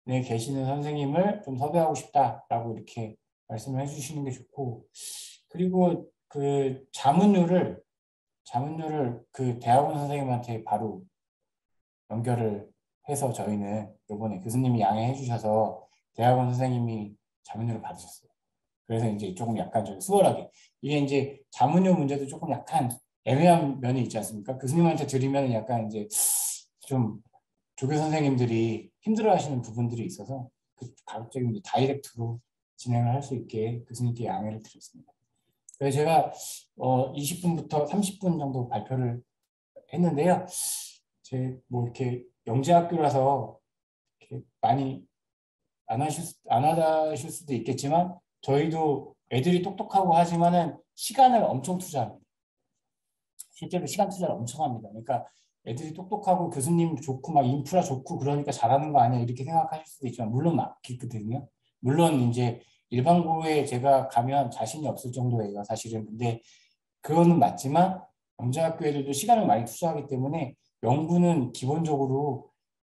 [SPEAKER 5] 계시는 선생님을 좀 섭외하고 싶다라고 이렇게 말씀을 해주시는 게 좋고 그리고 그 자문료를 그 대학원 선생님한테 바로 연결을 해서 저희는 이번에 교수님이 양해해 주셔서 대학원 선생님이 자문료를 받으셨어요. 그래서 이제 조금 약간 좀 수월하게 이게 이제 자문료 문제도 조금 약간 애매한 면이 있지 않습니까? 교수님한테 드리면 약간 이제 좀 조교 선생님들이 힘들어하시는 부분들이 있어서 그 가급적이면 다이렉트로 진행을 할 수 있게 교수님께 양해를 드렸습니다. 그래서 제가 20분부터 30분 정도 발표를 했는데요. 제 뭐 이렇게 영재학교라서 많이 안 하실 수도 있겠지만 저희도 애들이 똑똑하고 하지만은 시간을 엄청 투자합니다. 실제로 시간 투자를 엄청 합니다. 그러니까 애들이 똑똑하고 교수님 좋고 막 인프라 좋고 그러니까 잘하는 거 아니야 이렇게 생각하실 수도 있지만 물론 맞거든요. 물론 이제 일반고에 제가 가면 자신이 없을 정도예요, 사실은. 근데 그거는 맞지만 영재학교 애들도 시간을 많이 투자하기 때문에 연구는 기본적으로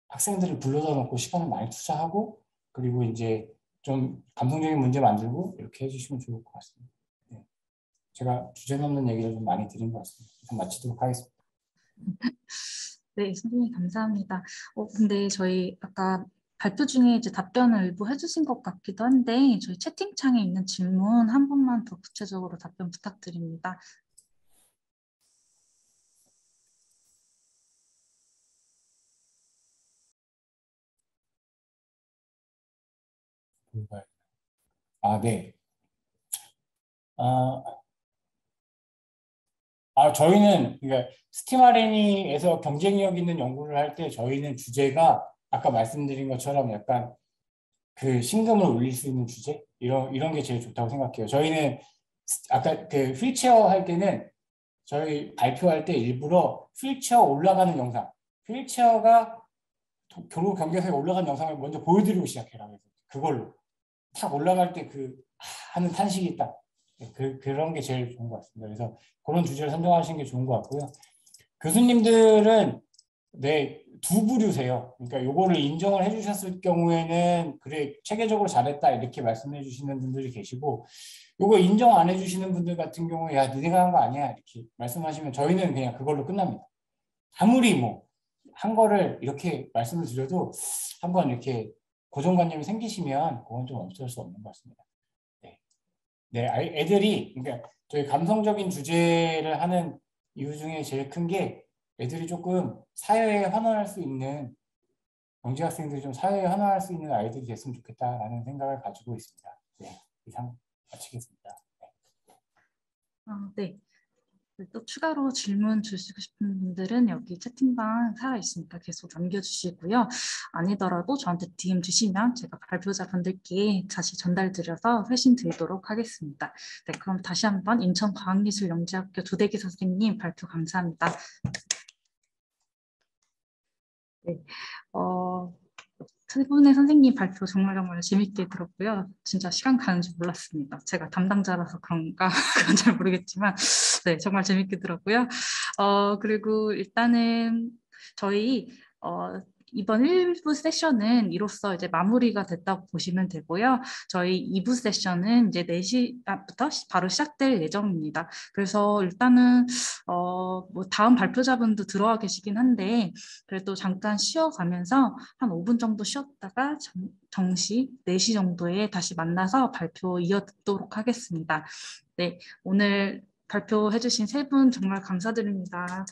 [SPEAKER 5] 학생들을 불러다 놓고 시간을 많이 투자하고 그리고 이제 좀 감성적인 문제 만들고 이렇게 해주시면 좋을 것 같습니다. 네. 제가 주제 넘는 얘기를 좀 많이 드린 것 같습니다. 좀 마치도록 하겠습니다.
[SPEAKER 1] 네, 선생님 감사합니다. 근데 저희 아까 발표 중에 이제 답변을 일부 해주신 것 같기도 한데 저희 채팅창에 있는 질문 한 번만 더 구체적으로 답변 부탁드립니다.
[SPEAKER 5] 네. 저희는 그러니까 스팀 R&E에서 경쟁력 있는 연구를 할 때 저희는 주제가 아까 말씀드린 것처럼 약간 그 신금을 올릴 수 있는 주제 이런 게 제일 좋다고 생각해요. 저희는 아까 그 휠체어 할 때는 저희 발표할 때 일부러 휠체어 올라가는 영상, 휠체어가 도로 경계선에 올라가는 영상을 먼저 보여드리고 시작해라. 그래서 그걸로 탁 올라갈 때 그 하는 탄식이 딱 그런 게 제일 좋은 것 같습니다. 그래서 그런 주제를 선정하시는 게 좋은 것 같고요. 교수님들은 네, 두 부류세요. 그러니까 요거를 인정을 해주셨을 경우에는 그래 체계적으로 잘했다 이렇게 말씀해 주시는 분들이 계시고 요거 인정 안 해주시는 분들 같은 경우에 야 니네가 한 거 아니야 이렇게 말씀하시면 저희는 그냥 그걸로 끝납니다. 아무리 뭐 한 거를 이렇게 말씀을 드려도 한번 이렇게 고정관념이 생기시면 그건 좀 어쩔 수 없는 것 같습니다. 네, 애들이 그러니까 저희 감성적인 주제를 하는 이유 중에 제일 큰 게 애들이 조금 사회에 환원할 수 있는 영재 학생들이 좀 사회에 환원할 수 있는 아이들이 됐으면 좋겠다라는 생각을 가지고 있습니다. 네, 이상 마치겠습니다.
[SPEAKER 1] 네. 또 추가로 질문 주시고 싶은 분들은 여기 채팅방 살아있으니까 계속 남겨주시고요. 아니더라도 저한테 DM 주시면 제가 발표자분들께 다시 전달드려서 회신 드리도록 하겠습니다. 네, 그럼 다시 한번 인천과학기술영재학교 조대기 선생님 발표 감사합니다. 네, 세 분의 선생님 발표 정말 재밌게 들었고요. 진짜 시간 가는 줄 몰랐습니다. 제가 담당자라서 그런가 그건 잘 모르겠지만 네, 정말 재밌게 들었고요. 그리고 일단은 저희 이번 1부 세션은 이로써 이제 마무리가 됐다고 보시면 되고요. 저희 2부 세션은 이제 4시부터 바로 시작될 예정입니다. 그래서 일단은 뭐 다음 발표자분도 들어와 계시긴 한데 그래도 잠깐 쉬어가면서 한 5분 정도 쉬었다가 정시 4시 정도에 다시 만나서 발표 이어듣도록 하겠습니다. 네, 오늘 발표해주신 세 분 정말 감사드립니다.